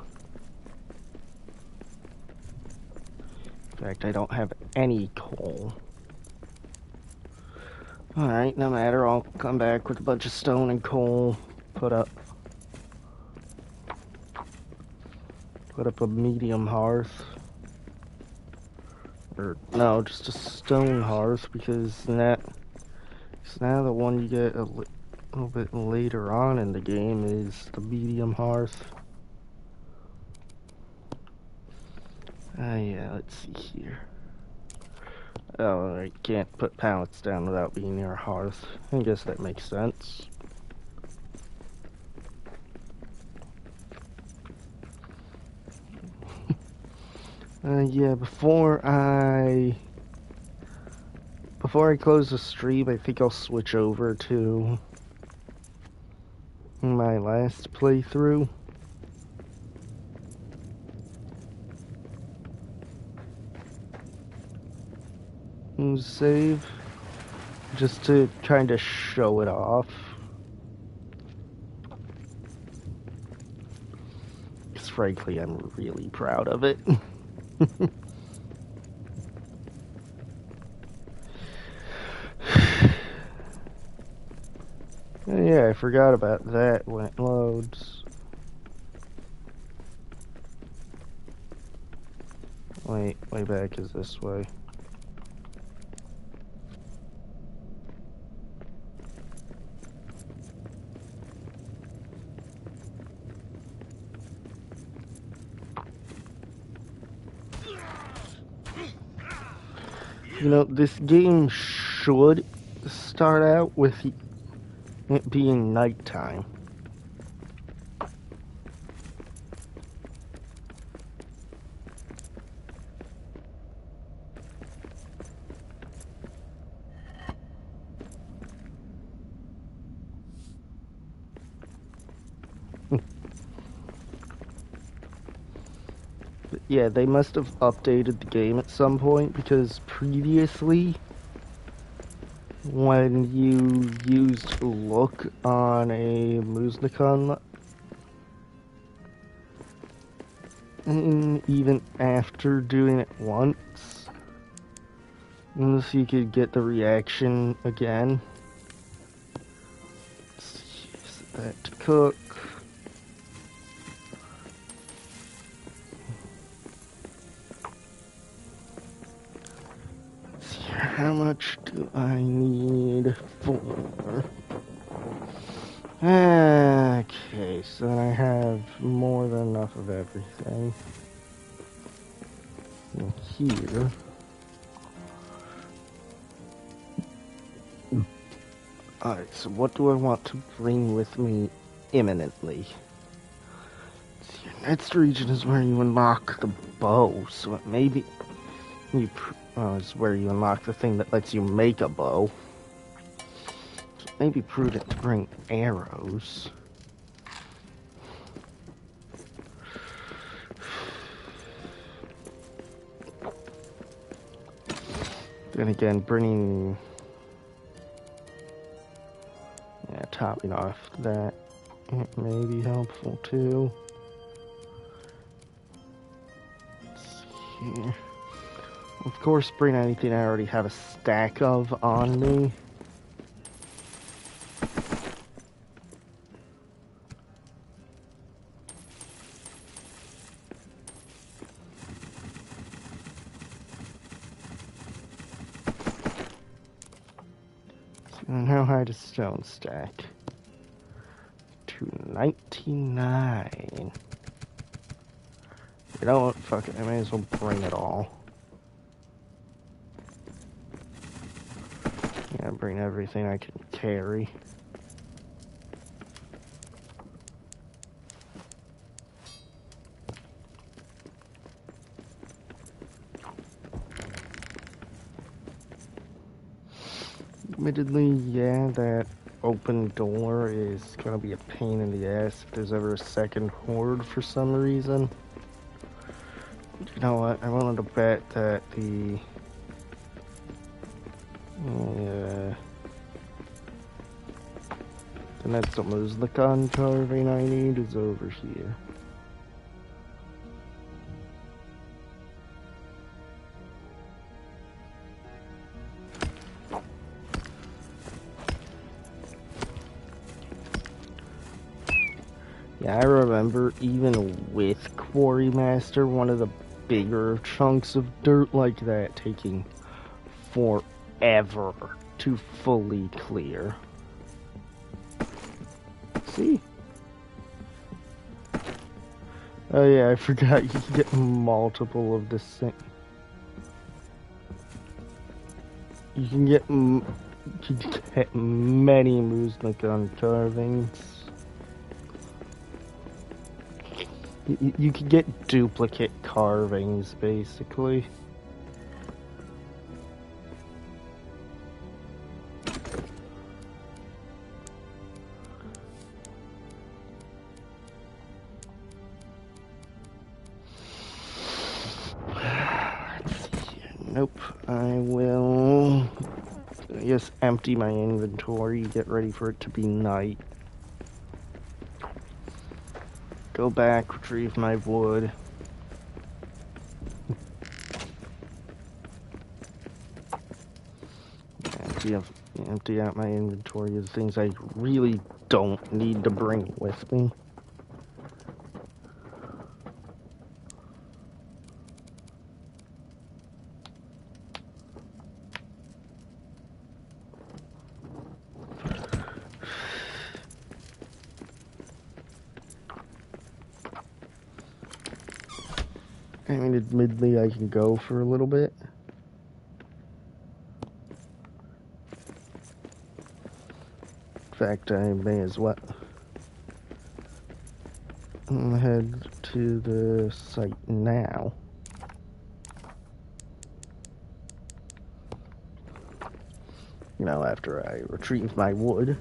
fact, I don't have any coal. Alright, no matter, I'll come back with a bunch of stone and coal. Put up a medium hearth. Or, no, just a stone hearth, because now the one you get a little bit later on in the game is the medium hearth. Yeah, let's see here. Oh, I can't put pallets down without being near a hearth. I guess that makes sense. Yeah, before I close the stream, I think I'll switch over to my last playthrough. And save, just to kind of show it off. Because frankly, I'm really proud of it. Yeah, I forgot about that when it loads. Wait, way back is this way. You know, this game should start out with it being nighttime. Yeah, they must have updated the game at some point, because previously, when you used look on a Musnicon, and even after doing it once, unless you could get the reaction again. Set that to cook. How much do I need for? Okay, so then I have more than enough of everything in here. Alright, so what do I want to bring with me imminently? See, your next region is where you unlock the bow, so it maybe you is where you unlock the thing that lets you make a bow. So it may be prudent to bring arrows. Then again, bringing... Yeah, topping off that, it may be helpful too. Let's see here. Of course, bring anything I already have a stack of on me. And how high does stone stack? 299. You know what? Fuck it. I may as well bring it all. Yeah, bring everything I can carry. Admittedly, yeah, that open door is gonna be a pain in the ass if there's ever a second horde for some reason. You know what? I wanted to bet that the next Muslican carving I need is over here. Yeah, I remember even with Quarry Master, one of the bigger chunks of dirt like that taking forever to fully clear. See? Oh yeah, I forgot you can get multiple of this thing. You can get many Muslican carvings. You can get duplicate carvings, basically. Nope, I will just empty my inventory, get ready for it to be night. Go back, retrieve my wood. Empty out my inventory of things I really don't need to bring with me. I mean, admittedly, I can go for a little bit. In fact, I may as well head to the site now. You know, after I retrieve my wood.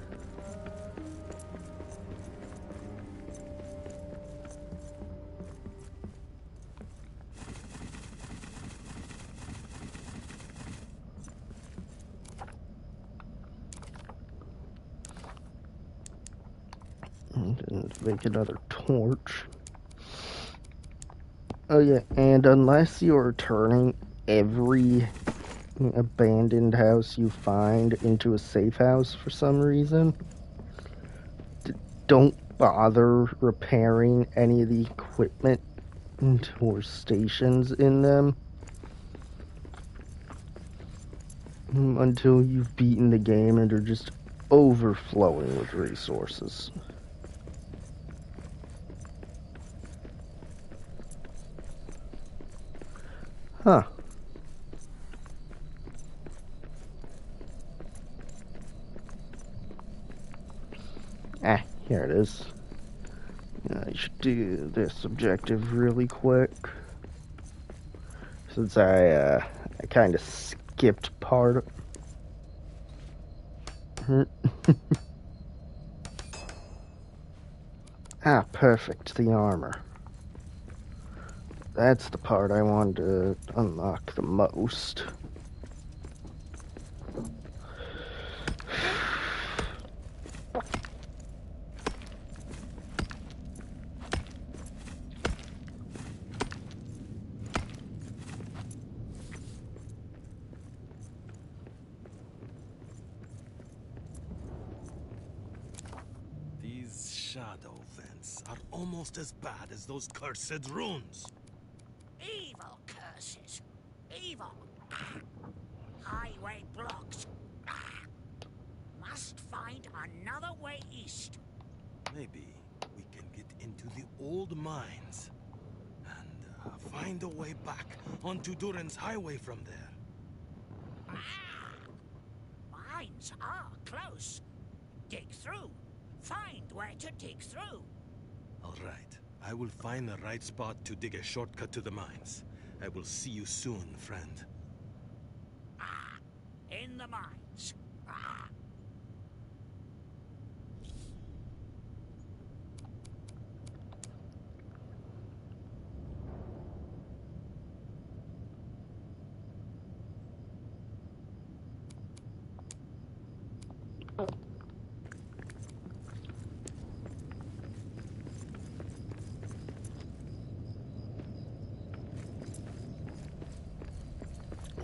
And make another torch. Oh yeah, and unless you're turning every abandoned house you find into a safe house for some reason, don't bother repairing any of the equipment or stations in them until you've beaten the game and are just overflowing with resources. Huh. Here it is. I should do this objective really quick. Since I kind of skipped part of... perfect, the armor. That's the part I wanted to unlock the most. shadow vents are almost as bad as those cursed runes. Evil curses. Evil. Highway blocks. Must find another way east. Maybe we can get into the old mines and find a way back onto Durin's highway from there. Mines are close. Dig through. Find where to dig through. All right. I will find the right spot to dig a shortcut to the mines. I will see you soon, friend. In the mines.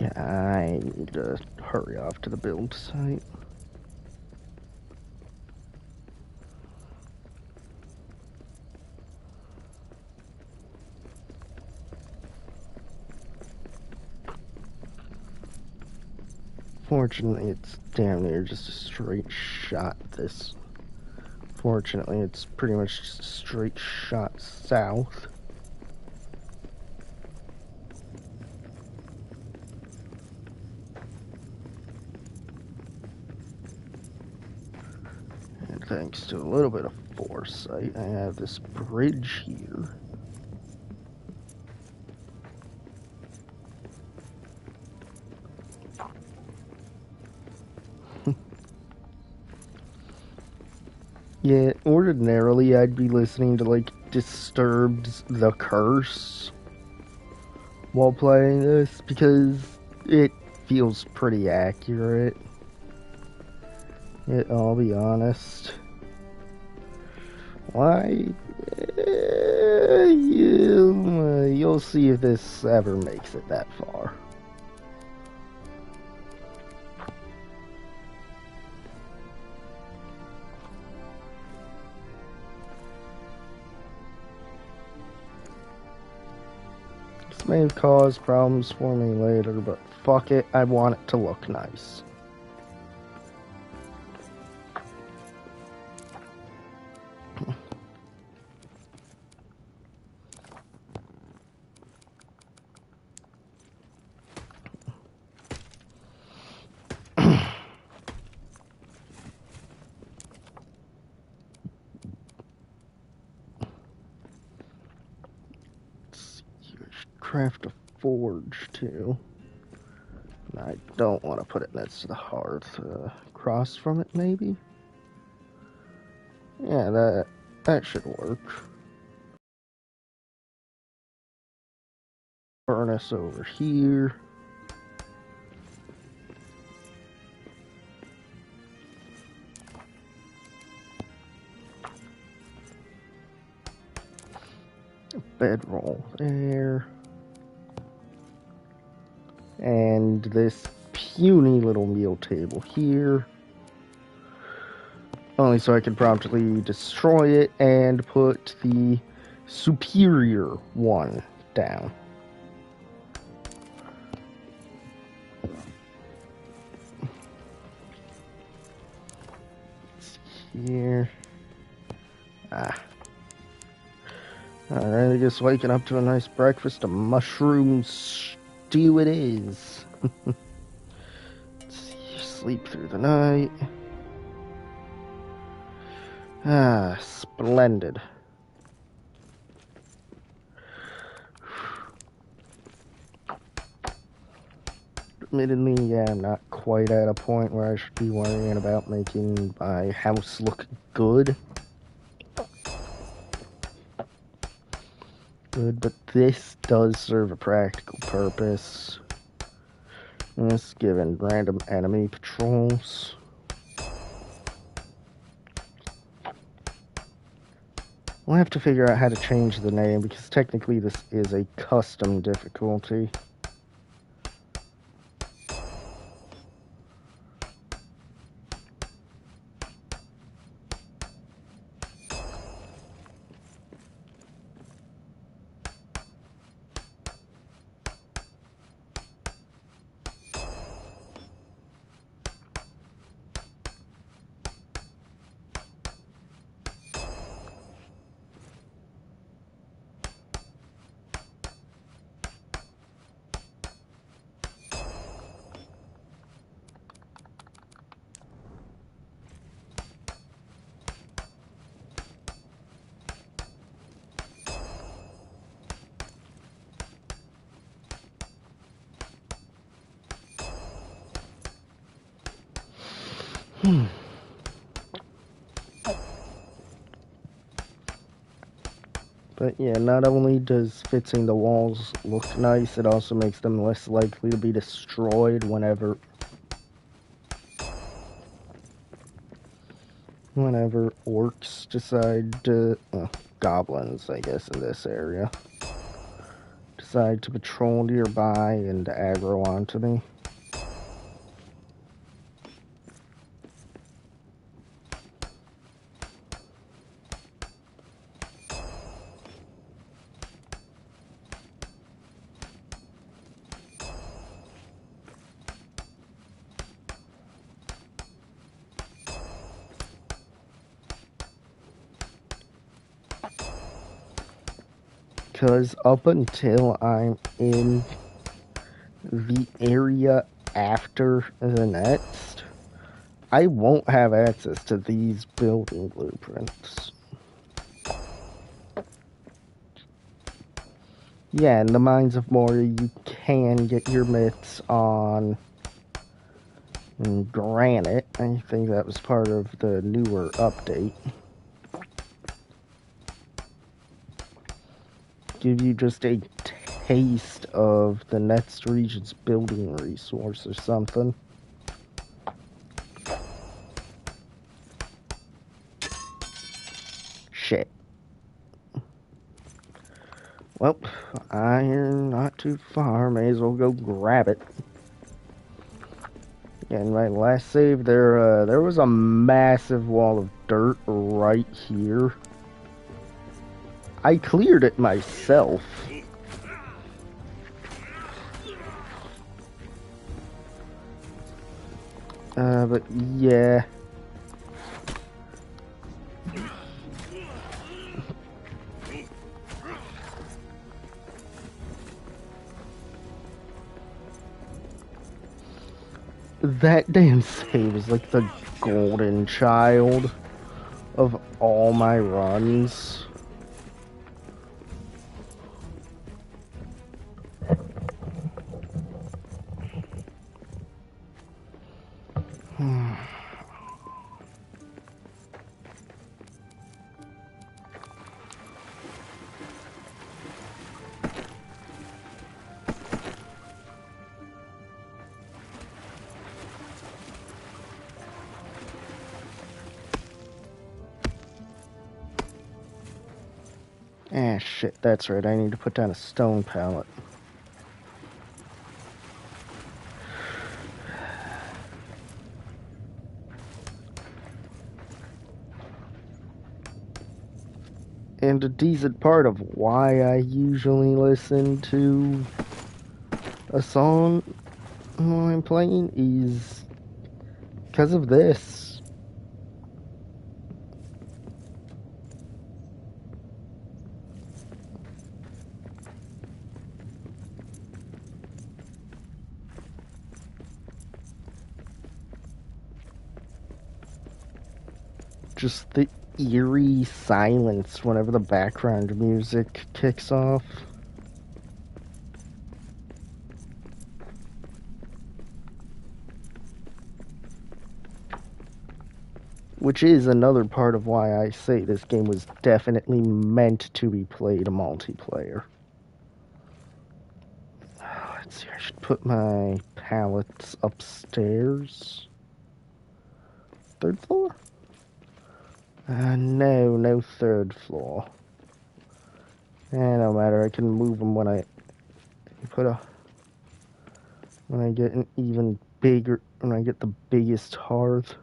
Yeah, I need to hurry off to the build site. Fortunately, it's damn near just a straight shot this. Fortunately, it's pretty much just a straight shot south. And thanks to a little bit of foresight, I have this bridge here. Yeah, ordinarily I'd be listening to, like, Disturbed's The Curse while playing this, because it feels pretty accurate. I'll be honest. Why? You'll see if this ever makes it that far. This may cause problems for me later, but fuck it, I want it to look nice. Craft a forge too. I don't want to put it next to the hearth. Across from it, maybe. Yeah, that should work. Furnace over here. Bedroll there. And this puny little meal table here. Only so I can promptly destroy it and put the superior one down. Here. Alright, I guess waking up to a nice breakfast of mushroom stew it is. Sleep through the night. Splendid. Admittedly, yeah, I'm not quite at a point where I should be worrying about making my house look good. But this does serve a practical purpose. Just giving random enemy patrols. We'll have to figure out how to change the name, because technically this is a custom difficulty. But yeah, not only does fixing the walls look nice, it also makes them less likely to be destroyed whenever orcs decide to, goblins, I guess, in this area, decide to patrol nearby and aggro onto me. Because up until I'm in the area after the next, I won't have access to these building blueprints. Yeah, in the Mines of Moria, you can get your mitts on granite. I think that was part of the newer update. Give you just a taste of the next region's building resource or something. Shit. Well, iron not too far. May as well go grab it. In my last save, there was a massive wall of dirt right here. I cleared it myself. But yeah. That damn save is like the golden child of all my runs. Ah, shit, that's right. I need to put down a stone pallet. And a decent part of why I usually listen to a song while I'm playing is because of this. Just the eerie silence whenever the background music kicks off. Which is another part of why I say this game was definitely meant to be played a multiplayer. Let's see, I should put my pallets upstairs. Third floor? No third floor. No matter, I can move them when I get an even bigger, when I get the biggest hearth.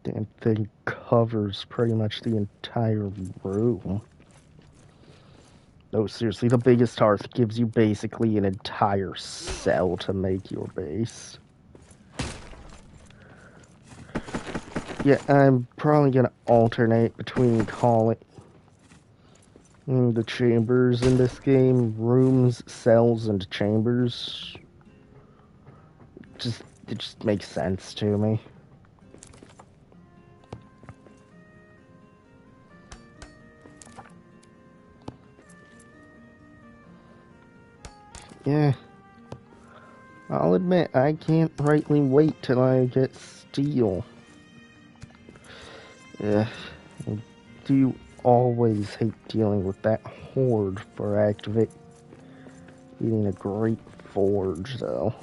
Damn thing covers pretty much the entire room. No, seriously, the biggest hearth gives you basically an entire cell to make your base. Yeah, I'm probably gonna alternate between calling the chambers in this game rooms, cells, and chambers. It just makes sense to me. Yeah. I'll admit, I can't rightly wait till I get steel. I do always hate dealing with that horde for activating a great forge, though.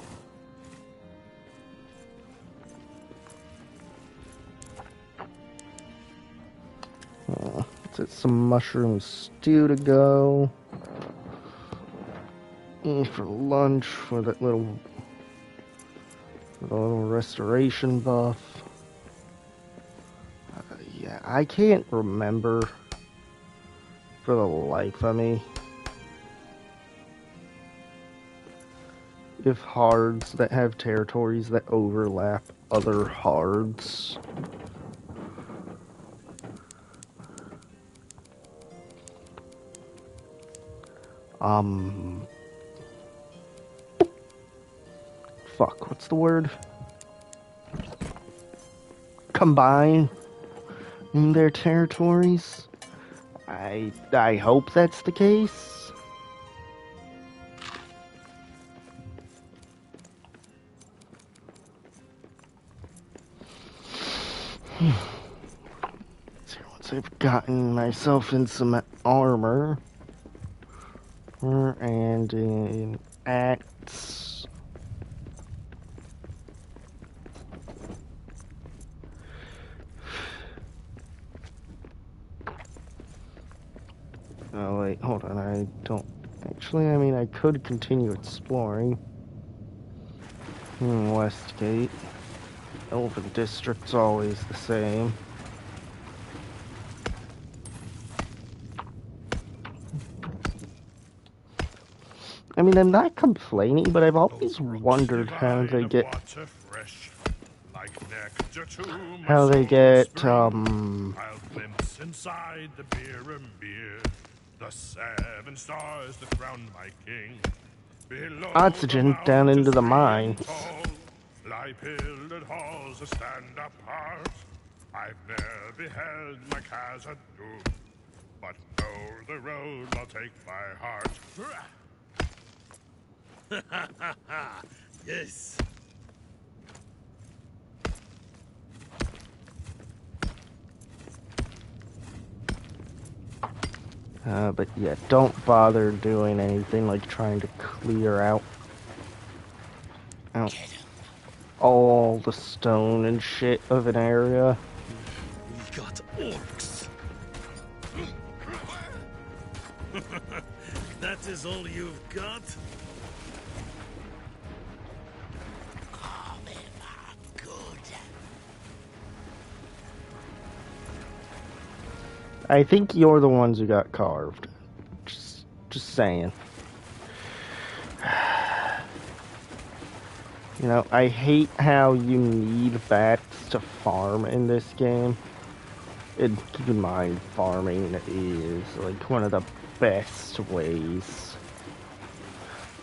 Let's get some mushroom stew to go. For lunch for that little restoration buff. Yeah, I can't remember for the life of me if hards that have territories that overlap other hards. Fuck, what's the word? Combine their territories? I hope that's the case. So once I've gotten myself in some armor and an axe. Oh wait, hold on, I don't... Actually, I mean, I could continue exploring. Westgate. Elven District's always the same. I mean, I'm not complaining, but I've always wondered how they get... How they get, I'll glimpse inside the beer and beer. The 7 stars that crown my king. Below oxygen down into the mines. Lie pillared halls that stand apart. I've never beheld my Khazad-dûm, but know the road I'll take by heart. Yes. But yeah, don't bother doing anything like trying to clear out all the stone and shit of an area. We got orcs. That is all you've got? I think you're the ones who got carved. Just saying. You know, I hate how you need bats to farm in this game. And keep in mind, farming is like one of the best ways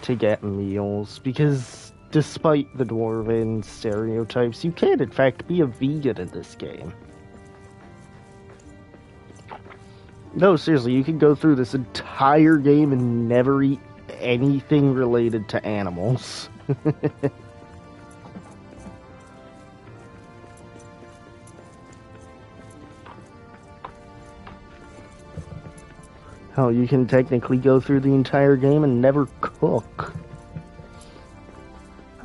to get meals, because despite the dwarven stereotypes, you can in fact be a vegan in this game. No, seriously, you can go through this entire game and never eat anything related to animals. Hell, you can technically go through the entire game and never cook.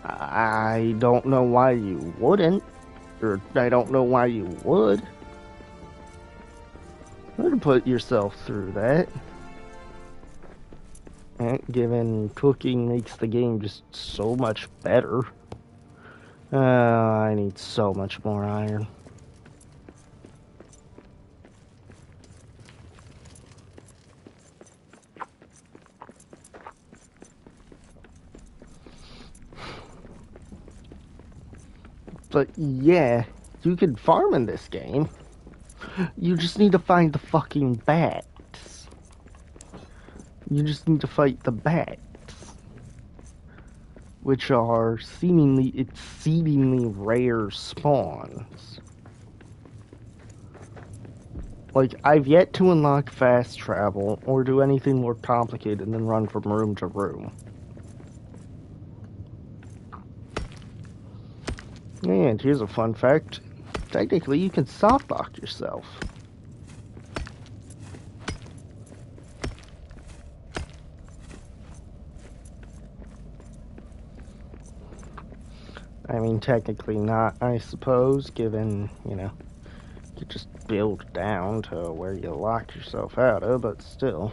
I don't know why you wouldn't, or I don't know why you would. You would put yourself through that. Given cooking makes the game just so much better. I need so much more iron. But yeah, you can farm in this game. You just need to find the fucking bats. You just need to fight the bats, which are seemingly exceedingly rare spawns. Like, I've yet to unlock fast travel or do anything more complicated than run from room to room. And here's a fun fact. Technically, you can soft lock yourself. I mean, technically not, I suppose, given, you just build down to where you lock yourself out of, but still.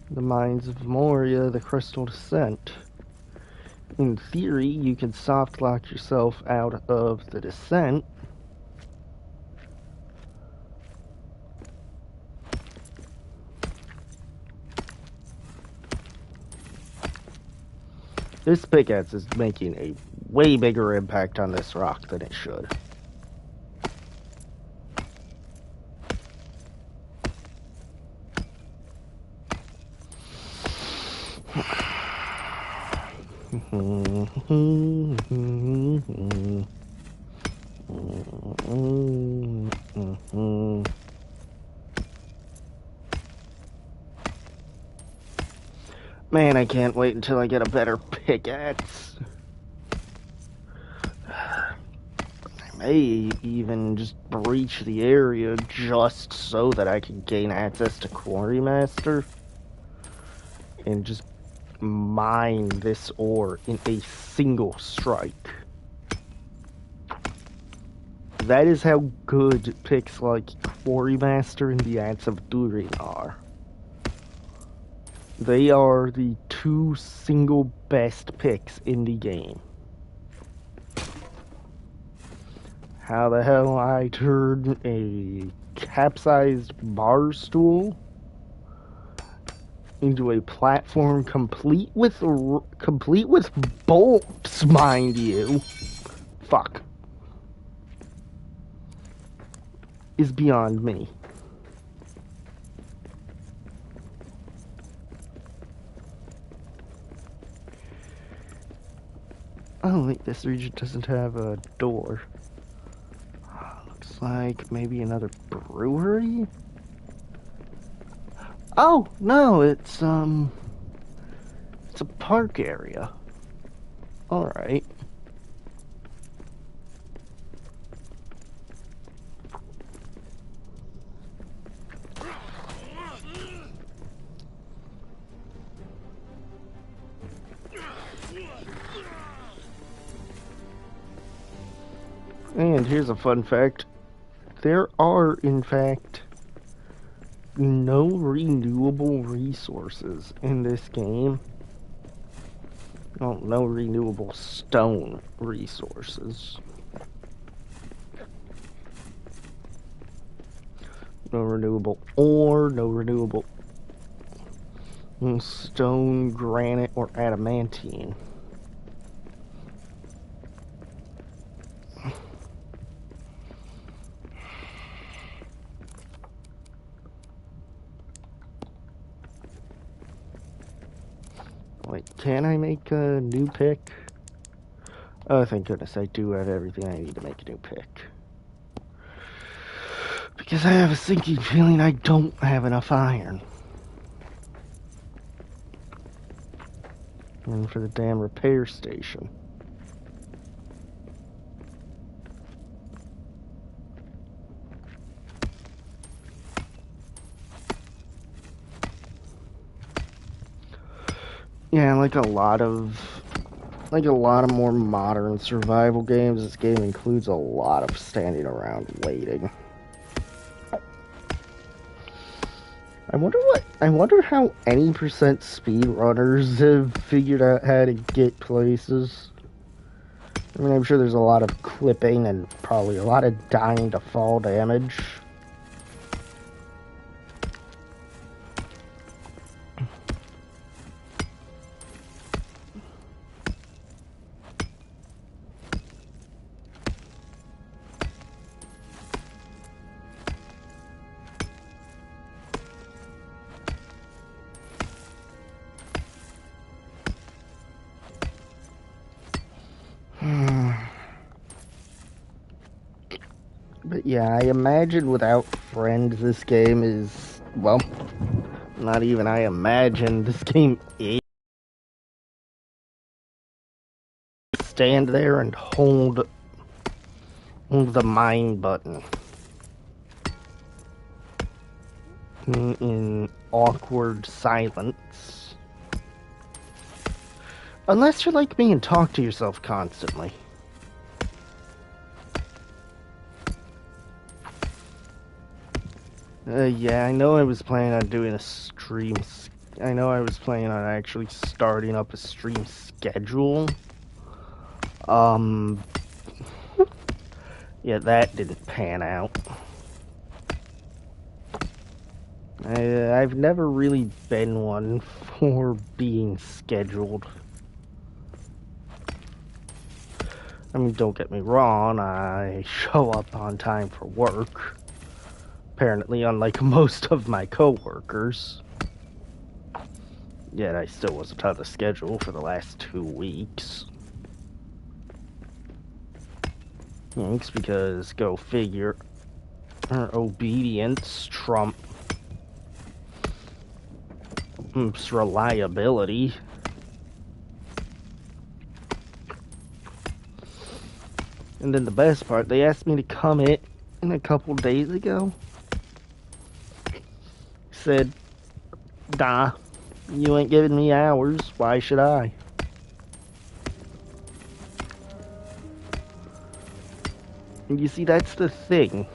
The Mines of Moria, the Crystal Descent. In theory, you can soft lock yourself out of the descent. This pickaxe is making a way bigger impact on this rock than it should. Man, I can't wait until I get a better pickaxe. I may even just breach the area just so that I can gain access to Quarry Master and just mine this ore in a single strike. That is how good picks like Quarry Master and the Axe of Durin are. They are the two single best picks in the game. How the hell I turned a capsized bar stool into a platform complete with bolts, mind you. Fuck. Is beyond me. Oh, wait, this region doesn't have a door. Looks like maybe another brewery? Oh, no, it's a park area. Alright. And here's a fun fact. There are, in fact, no renewable resources in this game. Oh, no renewable stone resources. No renewable ore, no renewable stone, granite, or adamantine. Wait, can I make a new pick? Oh, thank goodness, I do have everything I need to make a new pick. Because I have a sinking feeling I don't have enough iron. And for the damn repair station. Yeah, like a lot of more modern survival games, this game includes a lot of standing around waiting. I wonder how any percent speedrunners have figured out how to get places. I mean, I'm sure there's a lot of clipping and probably a lot of dying to fall damage. But yeah, I imagine without friends this game is, well, not even I imagine this game is stand there and hold the mine button in awkward silence. Unless you're like me and talk to yourself constantly. Yeah, I know I was planning on doing a stream. I know I was planning on actually starting up a stream schedule. Yeah, that didn't pan out. I've never really been one for being scheduled. I mean, don't get me wrong, I show up on time for work. Apparently, unlike most of my coworkers. Yet I still wasn't on the schedule for the last 2 weeks. Thanks, because go figure, obedience trumps reliability. And then the best part, they asked me to come in a couple days ago. Said, nah, you ain't giving me hours, why should I? And you see, that's the thing.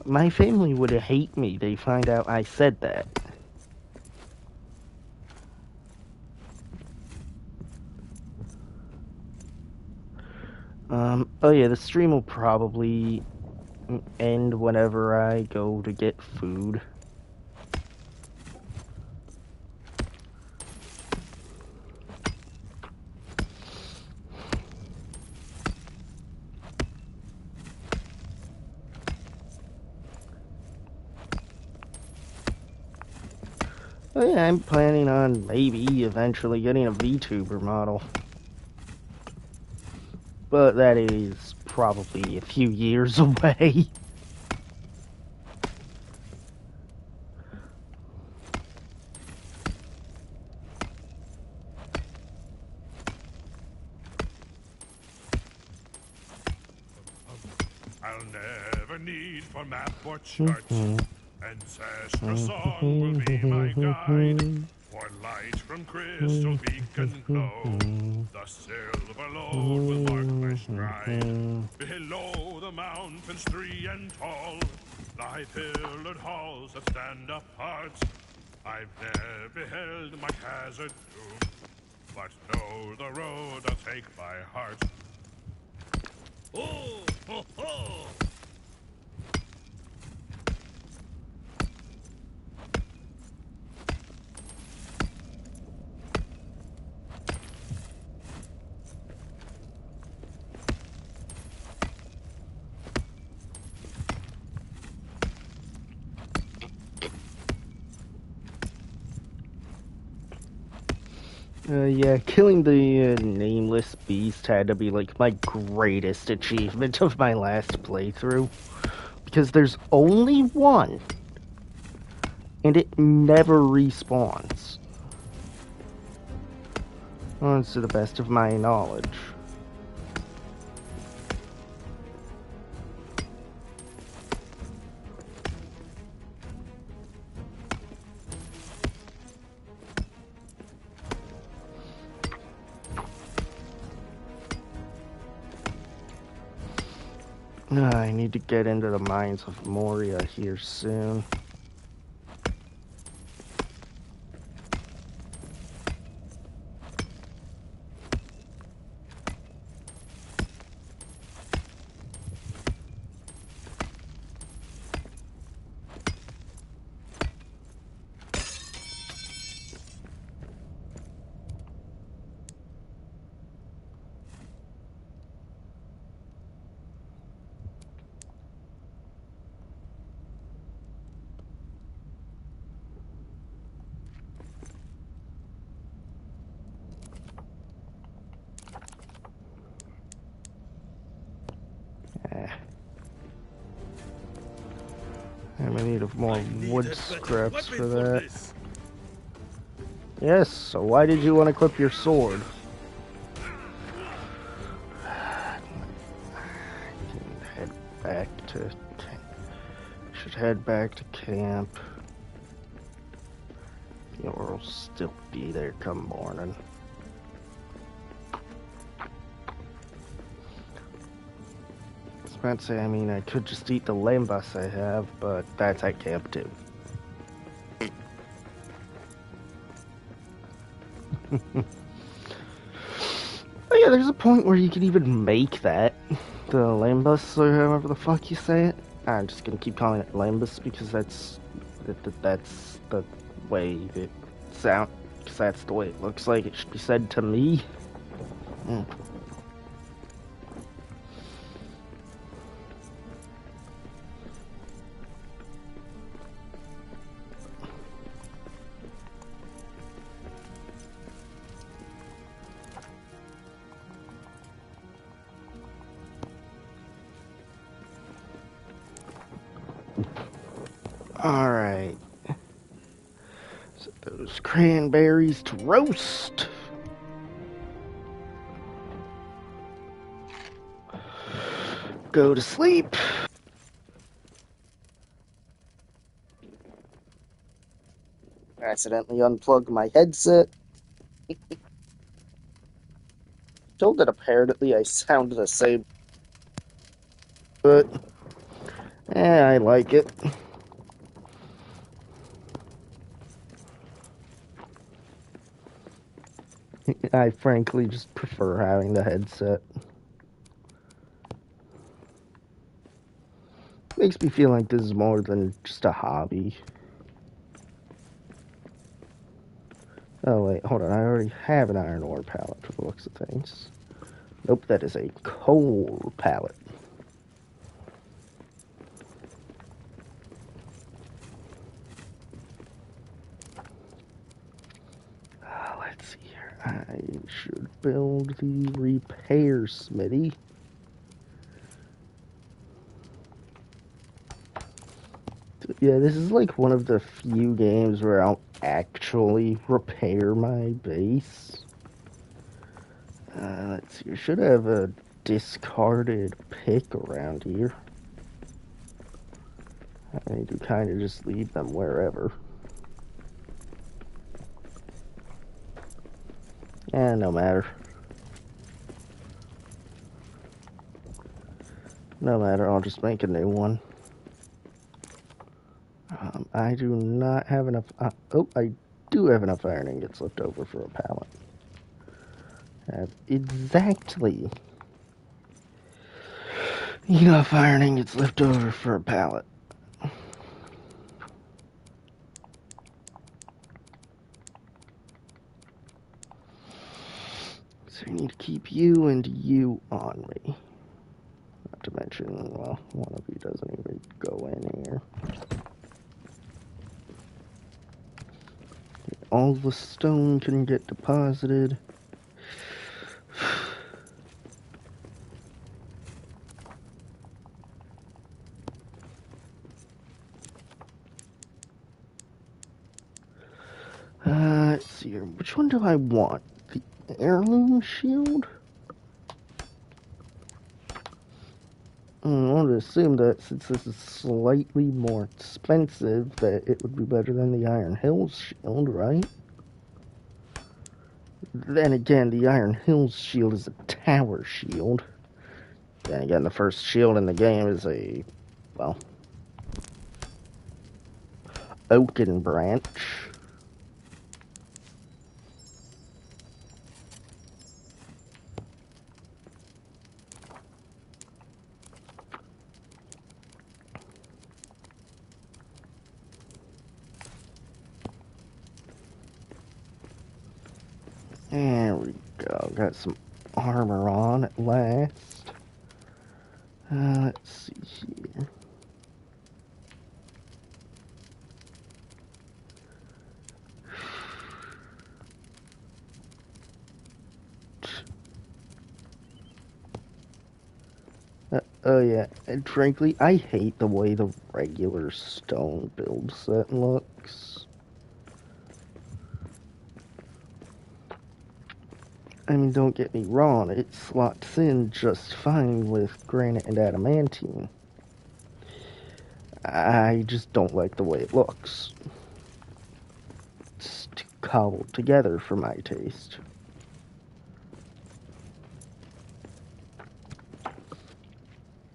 My family would hate me, they find out I said that. Oh yeah, the stream will probably end whenever I go to get food. Oh yeah, I'm planning on maybe eventually getting a VTuber model. But that is probably a few years away. I'll never need for map or chart. Ancestral song will be my guide. For light from crystal beacon glow, the silver lode will mark my stride. Below the mountains 3 and tall lie pillared halls that stand apart. I've never beheld my hazard doom, but know the road I'll take by heart. Oh, ho, ho! Yeah, killing the nameless beast had to be like my greatest achievement of my last playthrough. Because there's only one. And it never respawns. Well, to the best of my knowledge. I need to get into the mines of Moria here soon. I'm in need of more wood scraps for that. Yes, so why did you want to equip your sword? back to camp. You'll still be there come morning. I was about to say, I mean, I could just eat the lambus I have, but that's at camp too. But yeah, there's a point where you can even make that. The lambus, or however the fuck you say it. I'm just gonna keep calling it lambus because that's the way it sounds. Because that's the way it looks like it should be said to me. Mm. Alright. Set those cranberries to roast. Go to sleep. Accidentally unplugged my headset. Told that apparently I sound the same. But, I like it. I frankly just prefer having the headset. Makes me feel like this is more than just a hobby. Oh wait, hold on, I already have an iron ore pallet for the looks of things. Nope, that is a coal pallet. Let's see here. I should build the repair smithy. Yeah, this is like one of the few games where I'll actually repair my base. Let's see, I should have a discarded pick around here. I need to kind of just leave them wherever. No matter. No matter, I'll just make a new one. I do not have enough... I do have enough iron ingots left over for a pallet. I have exactly enough iron ingots left over for a pallet. So I need to keep you and you on me. Not to mention, well, one of you doesn't even go in here. All the stone can get deposited. Let's see here. Which one do I want? The heirloom shield? I want to assume that since this is slightly more expensive, that it would be better than the Iron Hills shield, right? Then again, the Iron Hills shield is a tower shield. Then again, the first shield in the game is a, well, oaken branch. There we go. Got some armor on at last. Let's see here. Oh yeah, and frankly, I hate the way the regular stone build set looks. I mean, don't get me wrong, it slots in just fine with granite and adamantine. I just don't like the way it looks. It's too cobbled together for my taste.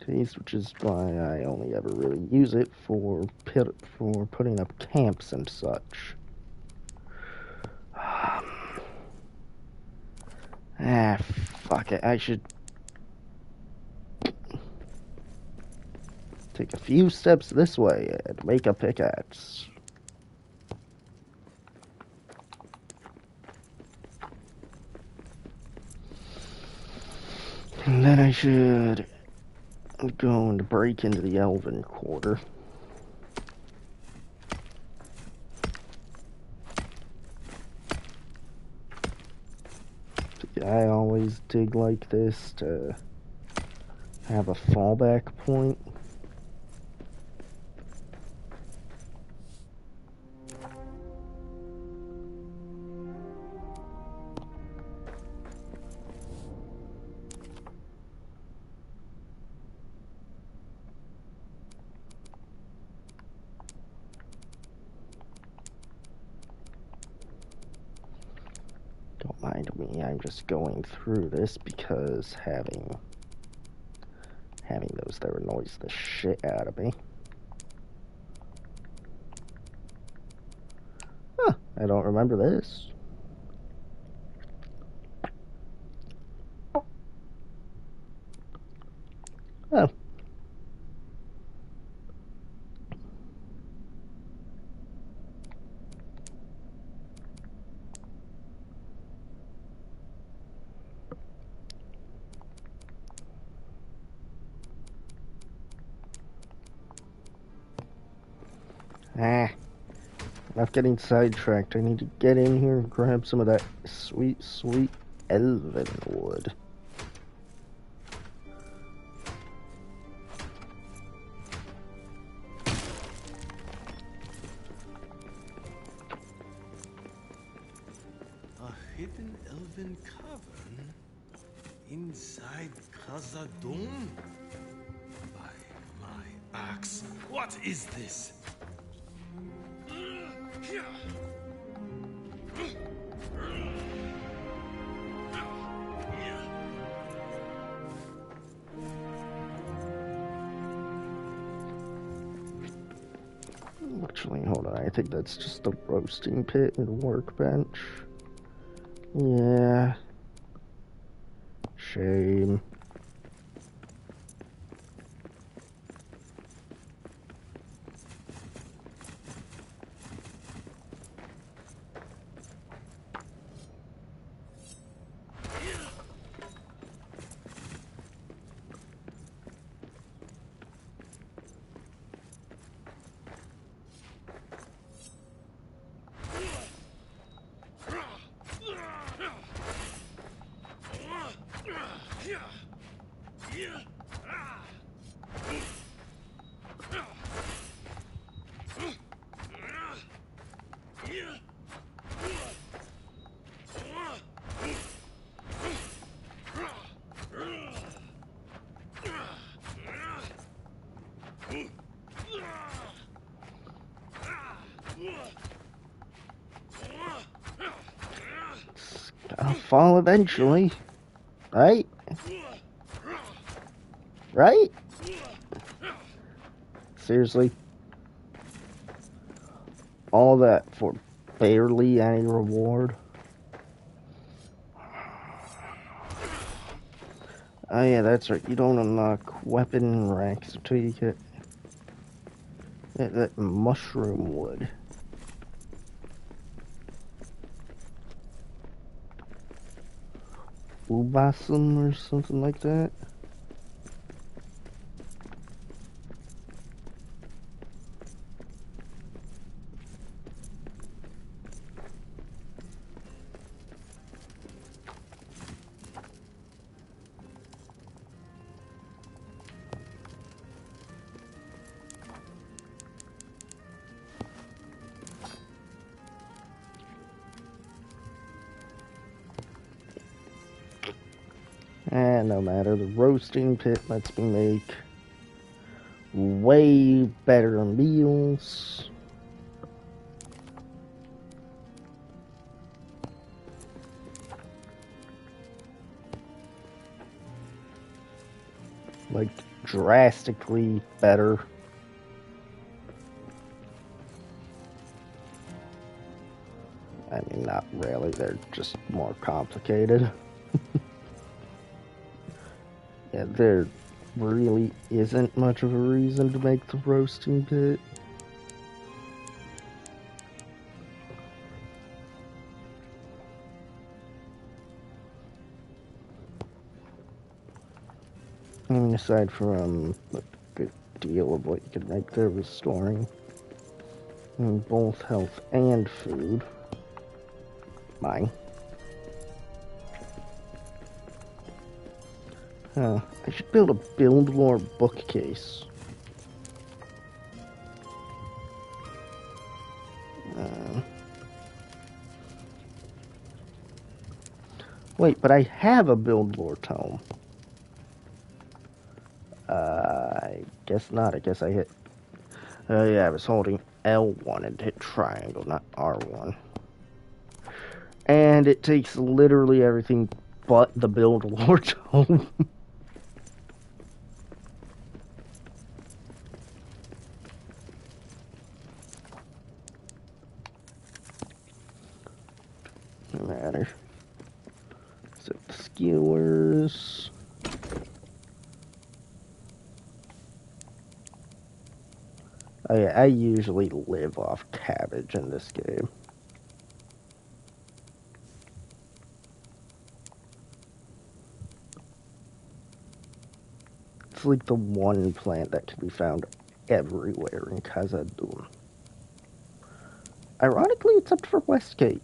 Which is why I only ever really use it for putting up camps and such. Fuck it. I should take a few steps this way and make a pickaxe. And then I should go and break into the Elven Quarter. I always dig like this to have a fallback point. Don't mind me, I'm just going through this because having those there annoys the shit out of me. Huh, I don't remember this. Oh. Enough getting sidetracked. I need to get in here and grab some of that sweet, sweet elven wood. A hidden elven cavern inside Khazad-dûm? By my axe, what is this? Actually, hold on. I think that's just a roasting pit and a workbench. Yeah. Shame. I'll fall eventually. Right? Right? Seriously? All that for barely any reward? Oh yeah, that's right. You don't unlock weapon racks until you get that mushroom wood. Ubasum or something like that. And no matter, the roasting pit lets me make way better meals. Like, drastically better. I mean, not really, they're just more complicated. Yeah, there really isn't much of a reason to make the roasting pit. I mean, aside from a good deal of what you could make there restoring both health and food. Mine. I should build a build lore bookcase. Wait, but I have a build lore tome. I guess not. I guess I hit... yeah, I was holding L1 and hit triangle, not R1. And it takes literally everything but the build lore tome. No matter. Set the skewers. I usually live off cabbage in this game. It's like the one plant that can be found everywhere in Khazad-dûm. Ironically, except for Westgate.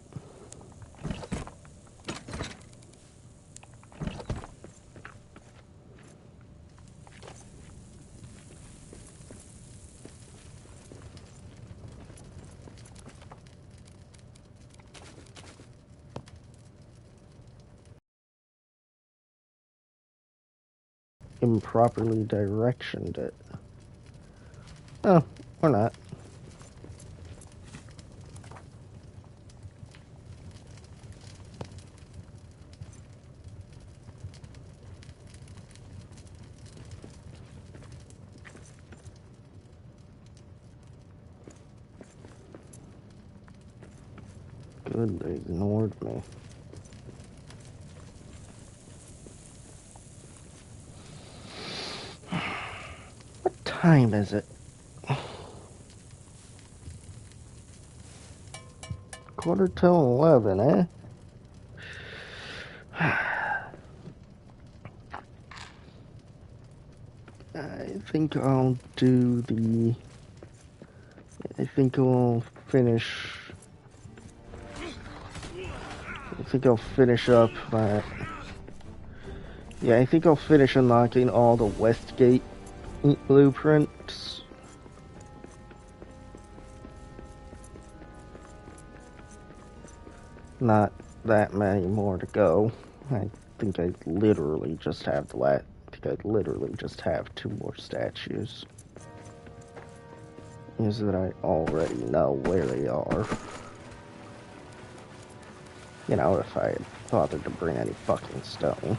Improperly directioned it. Oh, or not. Good, they ignored me. What time is it? 11:45, eh? I think I'll do the... I think I'll finish... I think I'll finish up my... Yeah, I think I'll finish unlocking all the Westgate blueprints. Not that many more to go. I think I literally just have I think I literally just have 2 more statues. Is that I already know where they are. You know, if I had bothered to bring any fucking stone.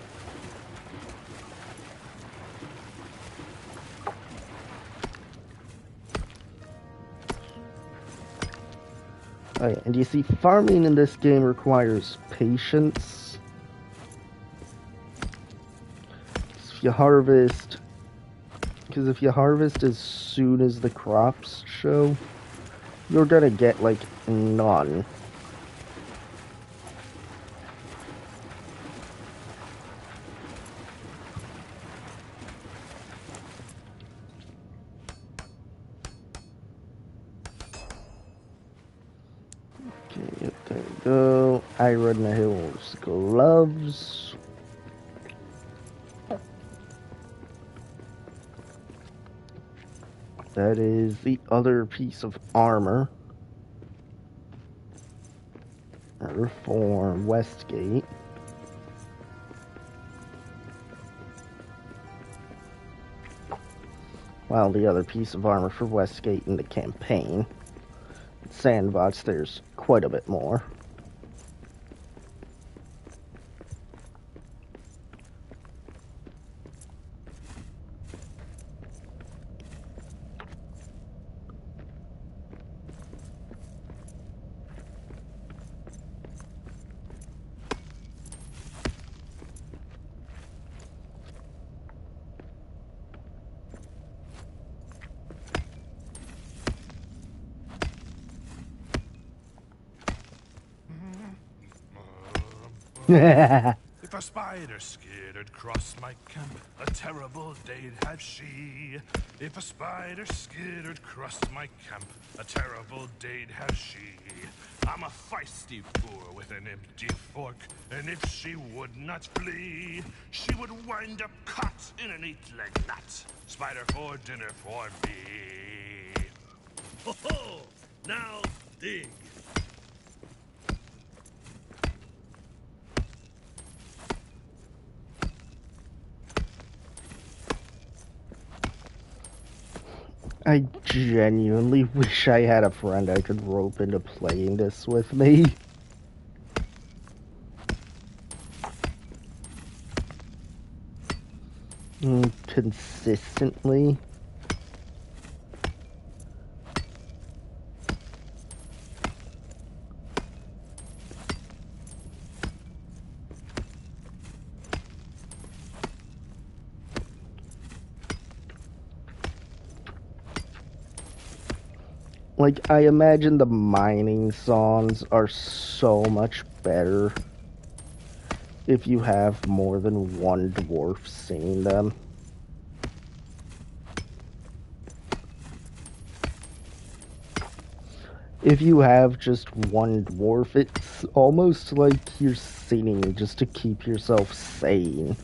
Oh yeah, and you see, farming in this game requires patience. If you harvest... Because if you harvest as soon as the crops show, you're gonna get, like, none. Okay, there we go. Iron the Hills gloves. That is the other piece of armor for Westgate. While the other piece of armor for Westgate in the campaign. Sandbox, there's quite a bit more. If a spider skittered across my camp, a terrible day'd have she. If a spider skittered across my camp, a terrible day'd have she. I'm a feisty boar with an empty fork, and if she would not flee, she would wind up caught in a neat-leg knot. Spider for dinner for me. Ho ho! Now dig! I genuinely wish I had a friend I could rope into playing this with me. Consistently. Like, I imagine the mining songs are so much better if you have more than one dwarf singing them. If you have just one dwarf, it's almost like you're singing just to keep yourself sane.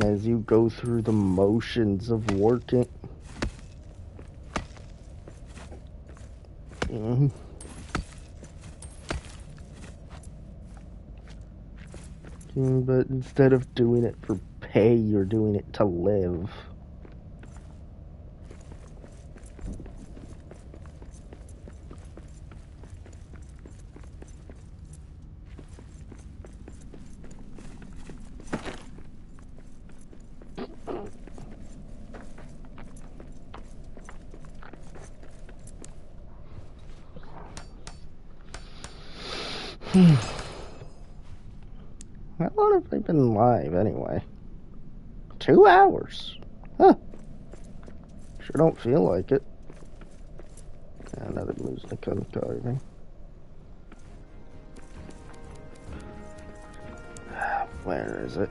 As you go through the motions of working. But instead of doing it for pay, you're doing it to live. How long have they been live anyway? 2 hours. Huh. Sure don't feel like it. Another Musnica carving. Where is it?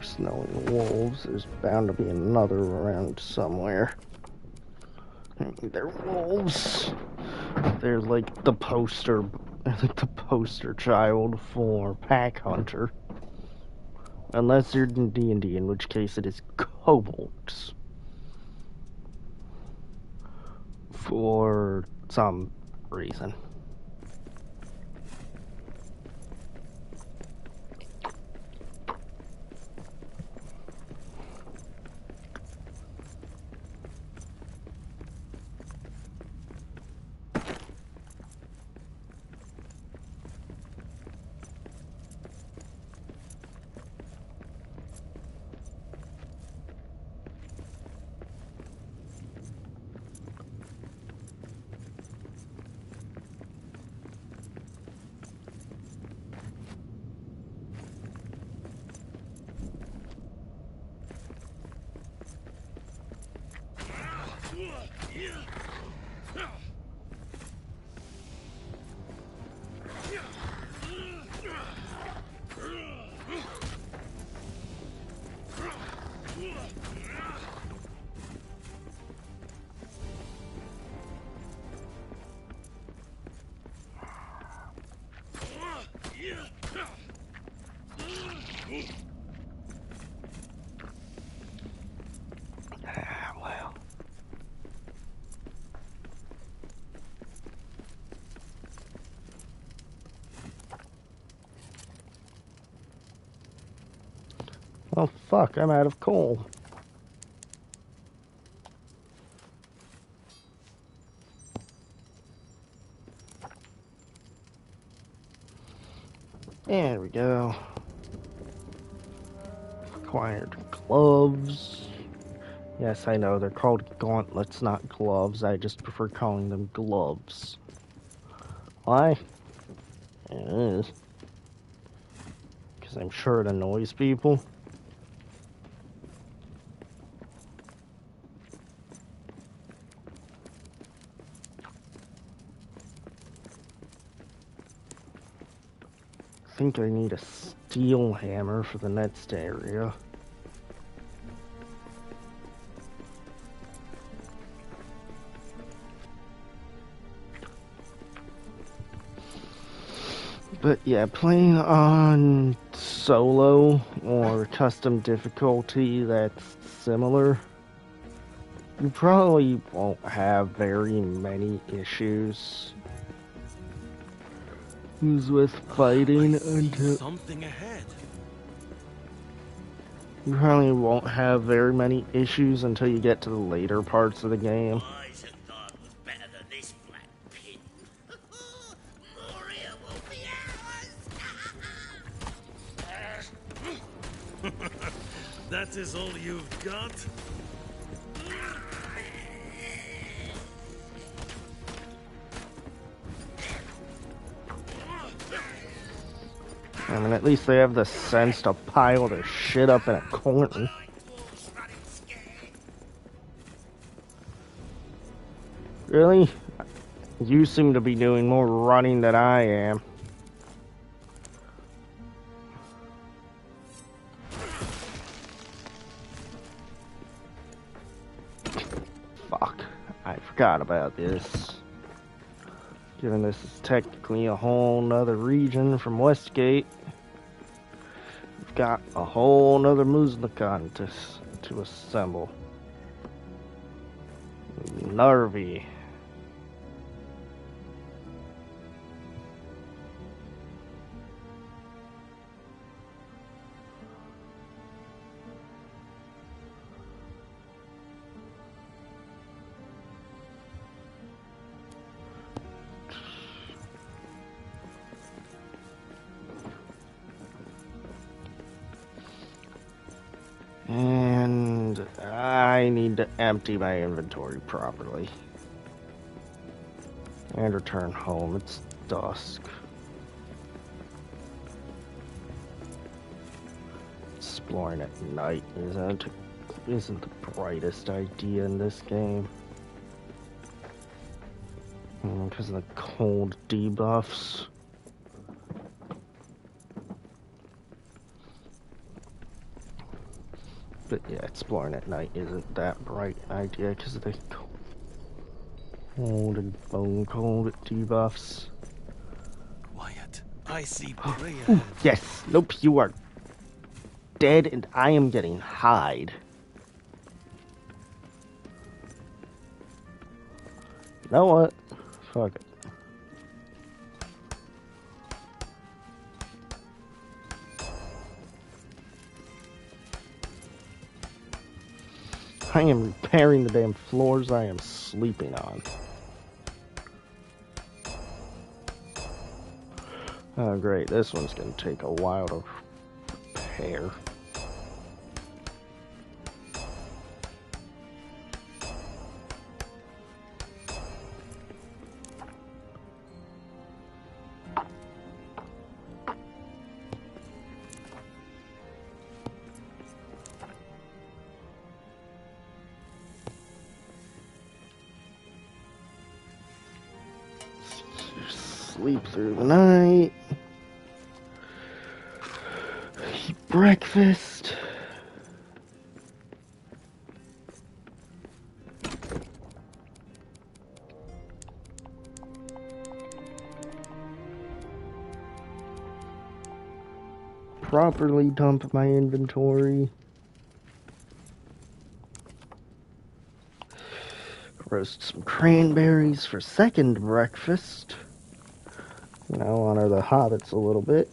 Snowing wolves, there's bound to be another around somewhere. They're wolves. They're like the poster child for Pack Hunter. Unless you're in D&D, in which case it is kobolds. For some reason. Oh fuck, I'm out of coal. There we go. Acquired gloves. Yes, I know, they're called gauntlets, not gloves. I just prefer calling them gloves. Why? It is. Because I'm sure it annoys people. I think I need a steel hammer for the next area. But yeah, playing on solo or custom difficulty that's similar, you probably won't have very many issues with fighting I see until something ahead. you probably won't have very many issues until you get to the later parts of the game. Boys had thought was better than this black pit. Moria will be ours! That is all you've got? I mean, at least they have the sense to pile their shit up in a corner. Really? You seem to be doing more running than I am. Fuck. I forgot about this. Given this is technically a whole nother region from Westgate, we've got a whole nother Muzlakan to assemble. Narvi. And I need to empty my inventory properly. And return home. It's dusk. Exploring at night isn't the brightest idea in this game. Because of the cold debuffs. But yeah, exploring at night isn't that bright an idea because of the cold and bone cold debuffs. Quiet. I see prey ahead. Yes! Nope, you are dead and I am getting hide. You know what? Fuck it. I am repairing the damn floors I am sleeping on. Oh great, this one's gonna take a while to repair. Sleep through the night. Eat breakfast. Properly dump my inventory. Roast some cranberries for second breakfast. You know, honor the hobbits a little bit.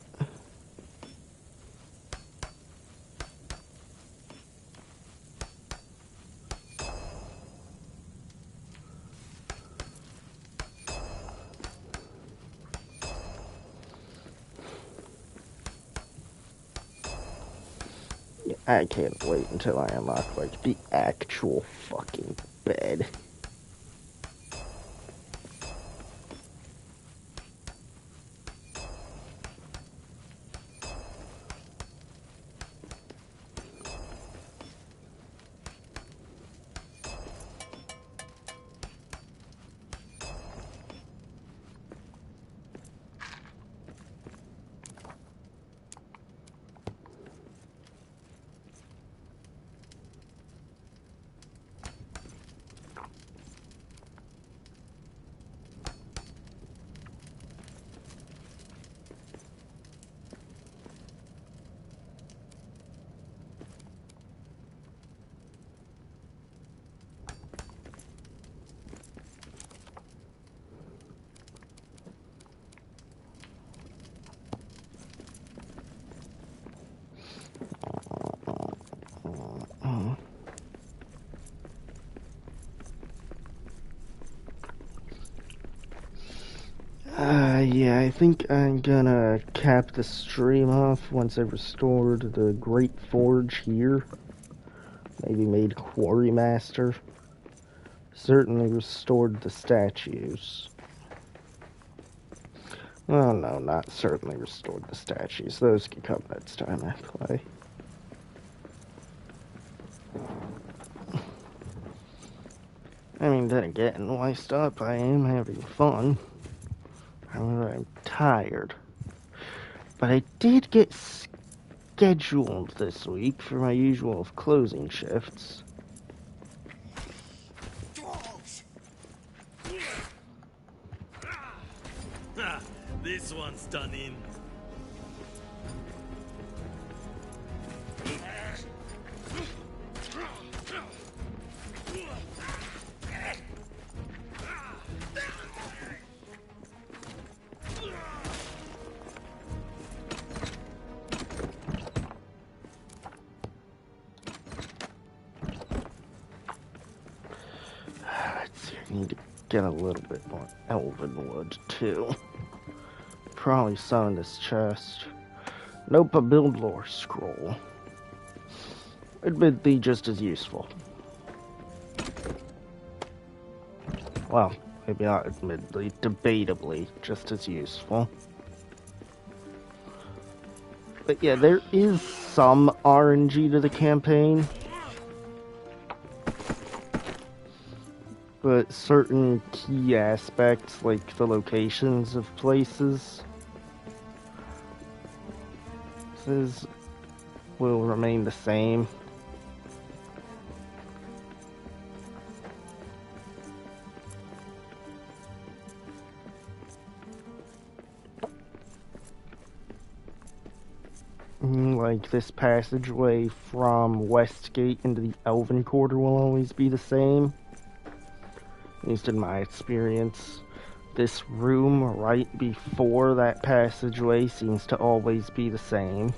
I can't wait until I unlock, like, the actual fucking bed. Yeah, I think I'm gonna cap the stream off once I've restored the Great Forge here. Maybe made Quarry Master. Certainly restored the statues. Oh no, not certainly restored the statues. Those can come next time I play. I mean, then again, why stop? I am having fun. However, I'm tired. But I did get scheduled this week for my usual closing shifts. This one's done in. Let's see, I need to get a little bit more elven wood, too. Probably some in this chest. Nope, a build lore scroll. Admittedly, just as useful. Well, maybe not admittedly, debatably, just as useful. But yeah, there is some RNG to the campaign. But certain key aspects, like the locations of places, will remain the same. Like this passageway from Westgate into the Elven Quarter will always be the same. At least in my experience. This room right before that passageway seems to always be the same.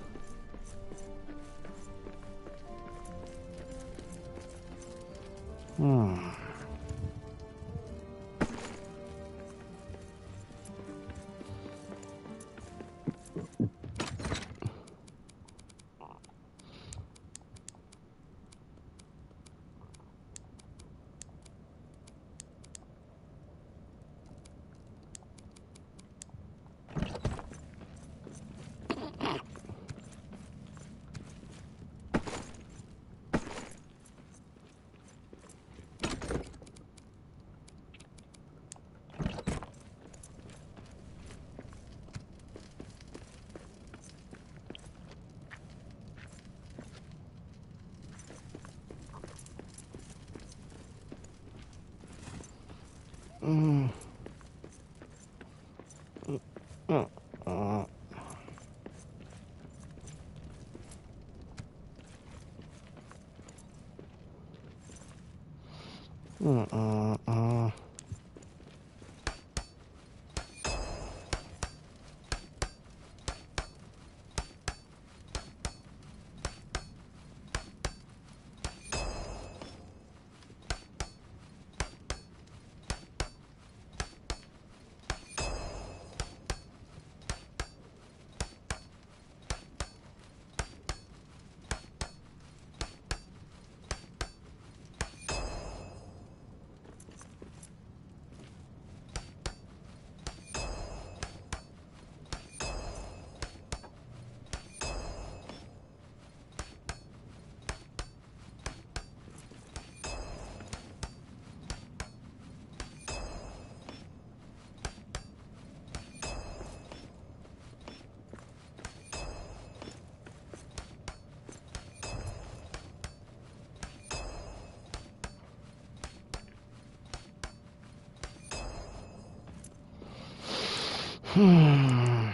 You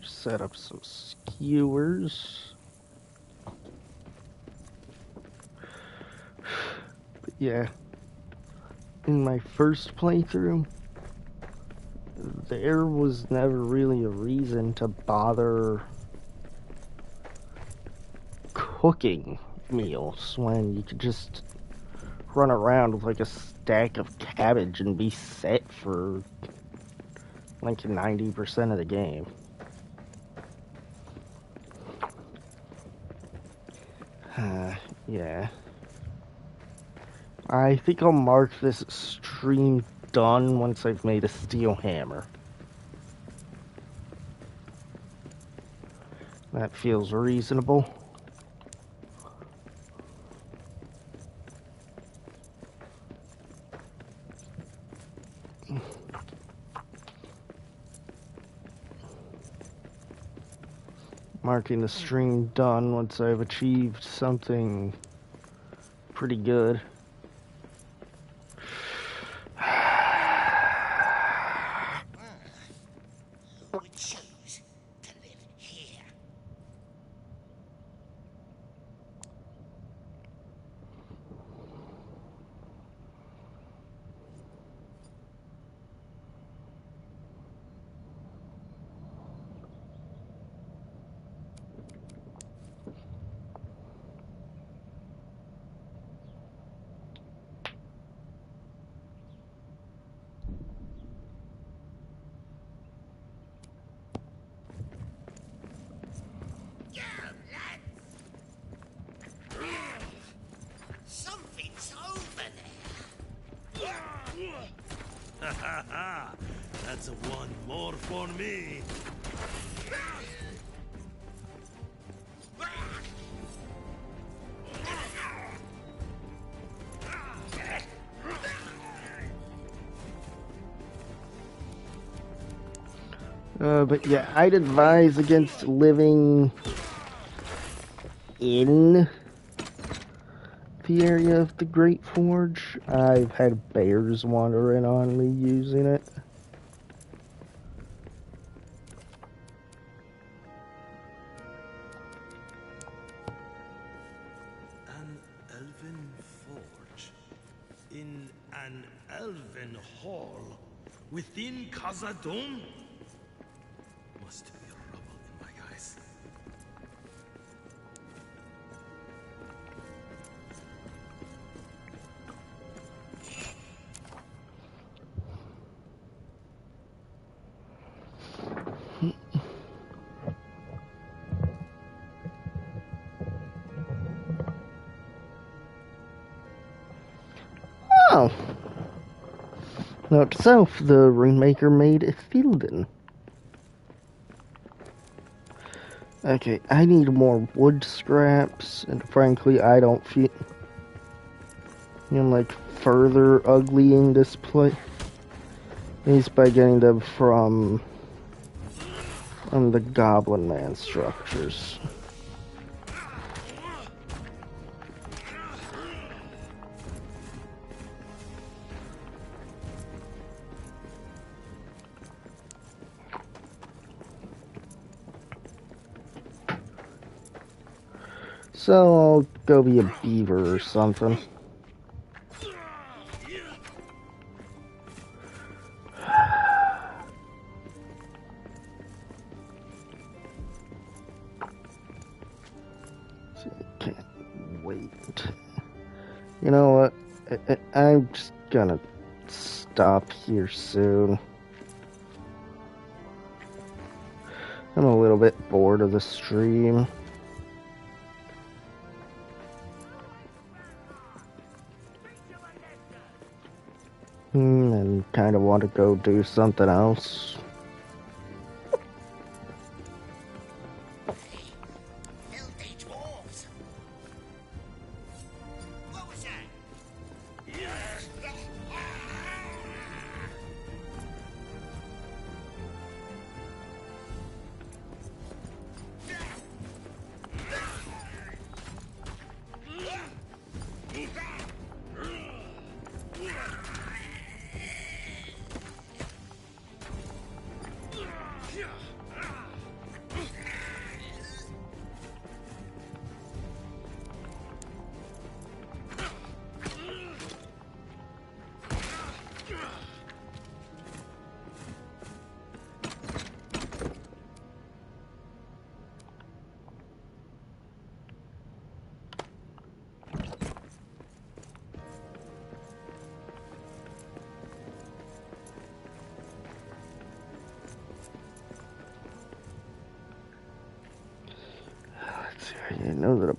set up some skewers. But yeah, in my first playthrough, there was never really a reason to bother cooking meals when you could just run around with like a stack of cabbage and be set for like 90% of the game. Yeah. I think I'll mark this stream done once I've made a steel hammer. That feels reasonable. Marking the stream done once I've achieved something pretty good. Who would choose to live here? Something's over there. Ha ha ha! That's a one more for me. But yeah, I'd advise against living in the area of the Great Forge. I've had bears wandering on me using it. An elven forge in an elven hall within Khazad-dûm? Must be rubble in my eyes. Oh. Note to self, the Runemaker made Ithilden. Okay, I need more wood scraps, and frankly, I don't feel... I'm like further uglying this place is by getting them from the Goblin Man structures. So I'll go be a beaver or something. Can't wait. You know what? I'm just gonna stop here soon. I'm a little bit bored of the stream. And kind of want to go do something else. Filthy dwarves. What was that? I know that a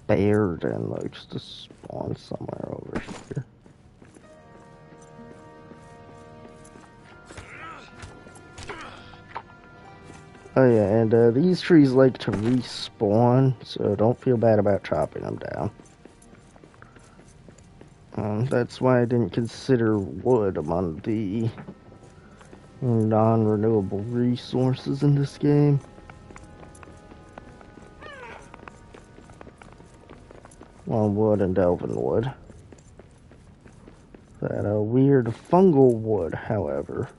bear then likes to spawn somewhere over here. Oh yeah, and these trees like to respawn, so don't feel bad about chopping them down. That's why I didn't consider wood among the non-renewable resources in this game. Well, wood and elven wood. That weird fungal wood, however,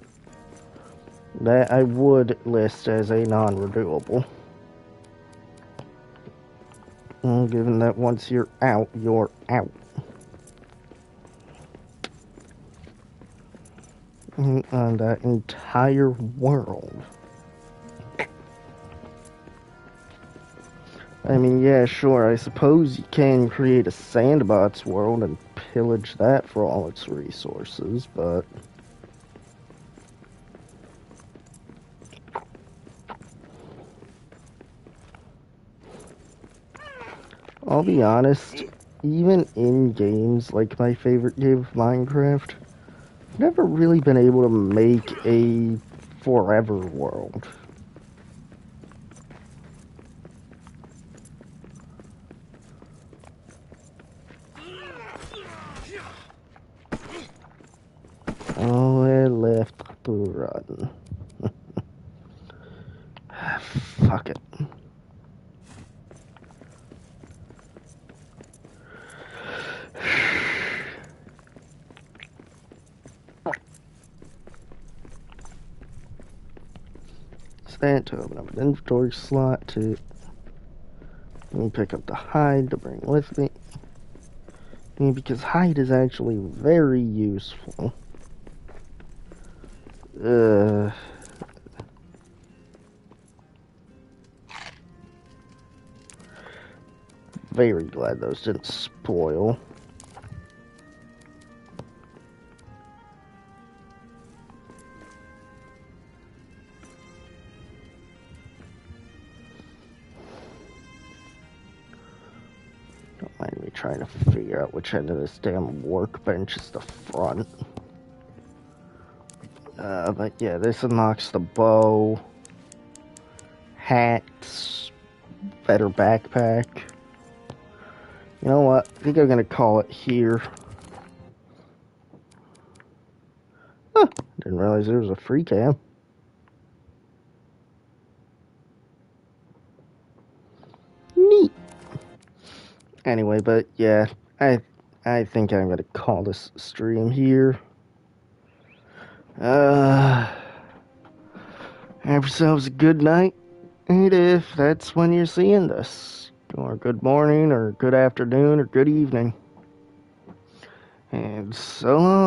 that I would list as a non-renewable. Given that once you're out, you're out. On that entire world. I mean, yeah, sure, I suppose you can create a sandbox world and pillage that for all its resources, but I'll be honest, even in games like my favorite game of Minecraft, I've never really been able to make a forever world. Oh, I left to run. Fuck it. Stand to open up an inventory slot to pick up the hide to bring with me. Because hide is actually very useful. Very glad those didn't spoil. Don't mind me trying to figure out which end of this damn workbench is the front. But yeah, this unlocks the bow, hats, better backpack. You know what? I think I'm gonna call it here. Huh, didn't realize there was a free cam. Neat. Anyway, but yeah, I think I'm gonna call this stream here. Have yourselves a good night, and if that's when you're seeing this, or good morning, or good afternoon, or good evening. And so long.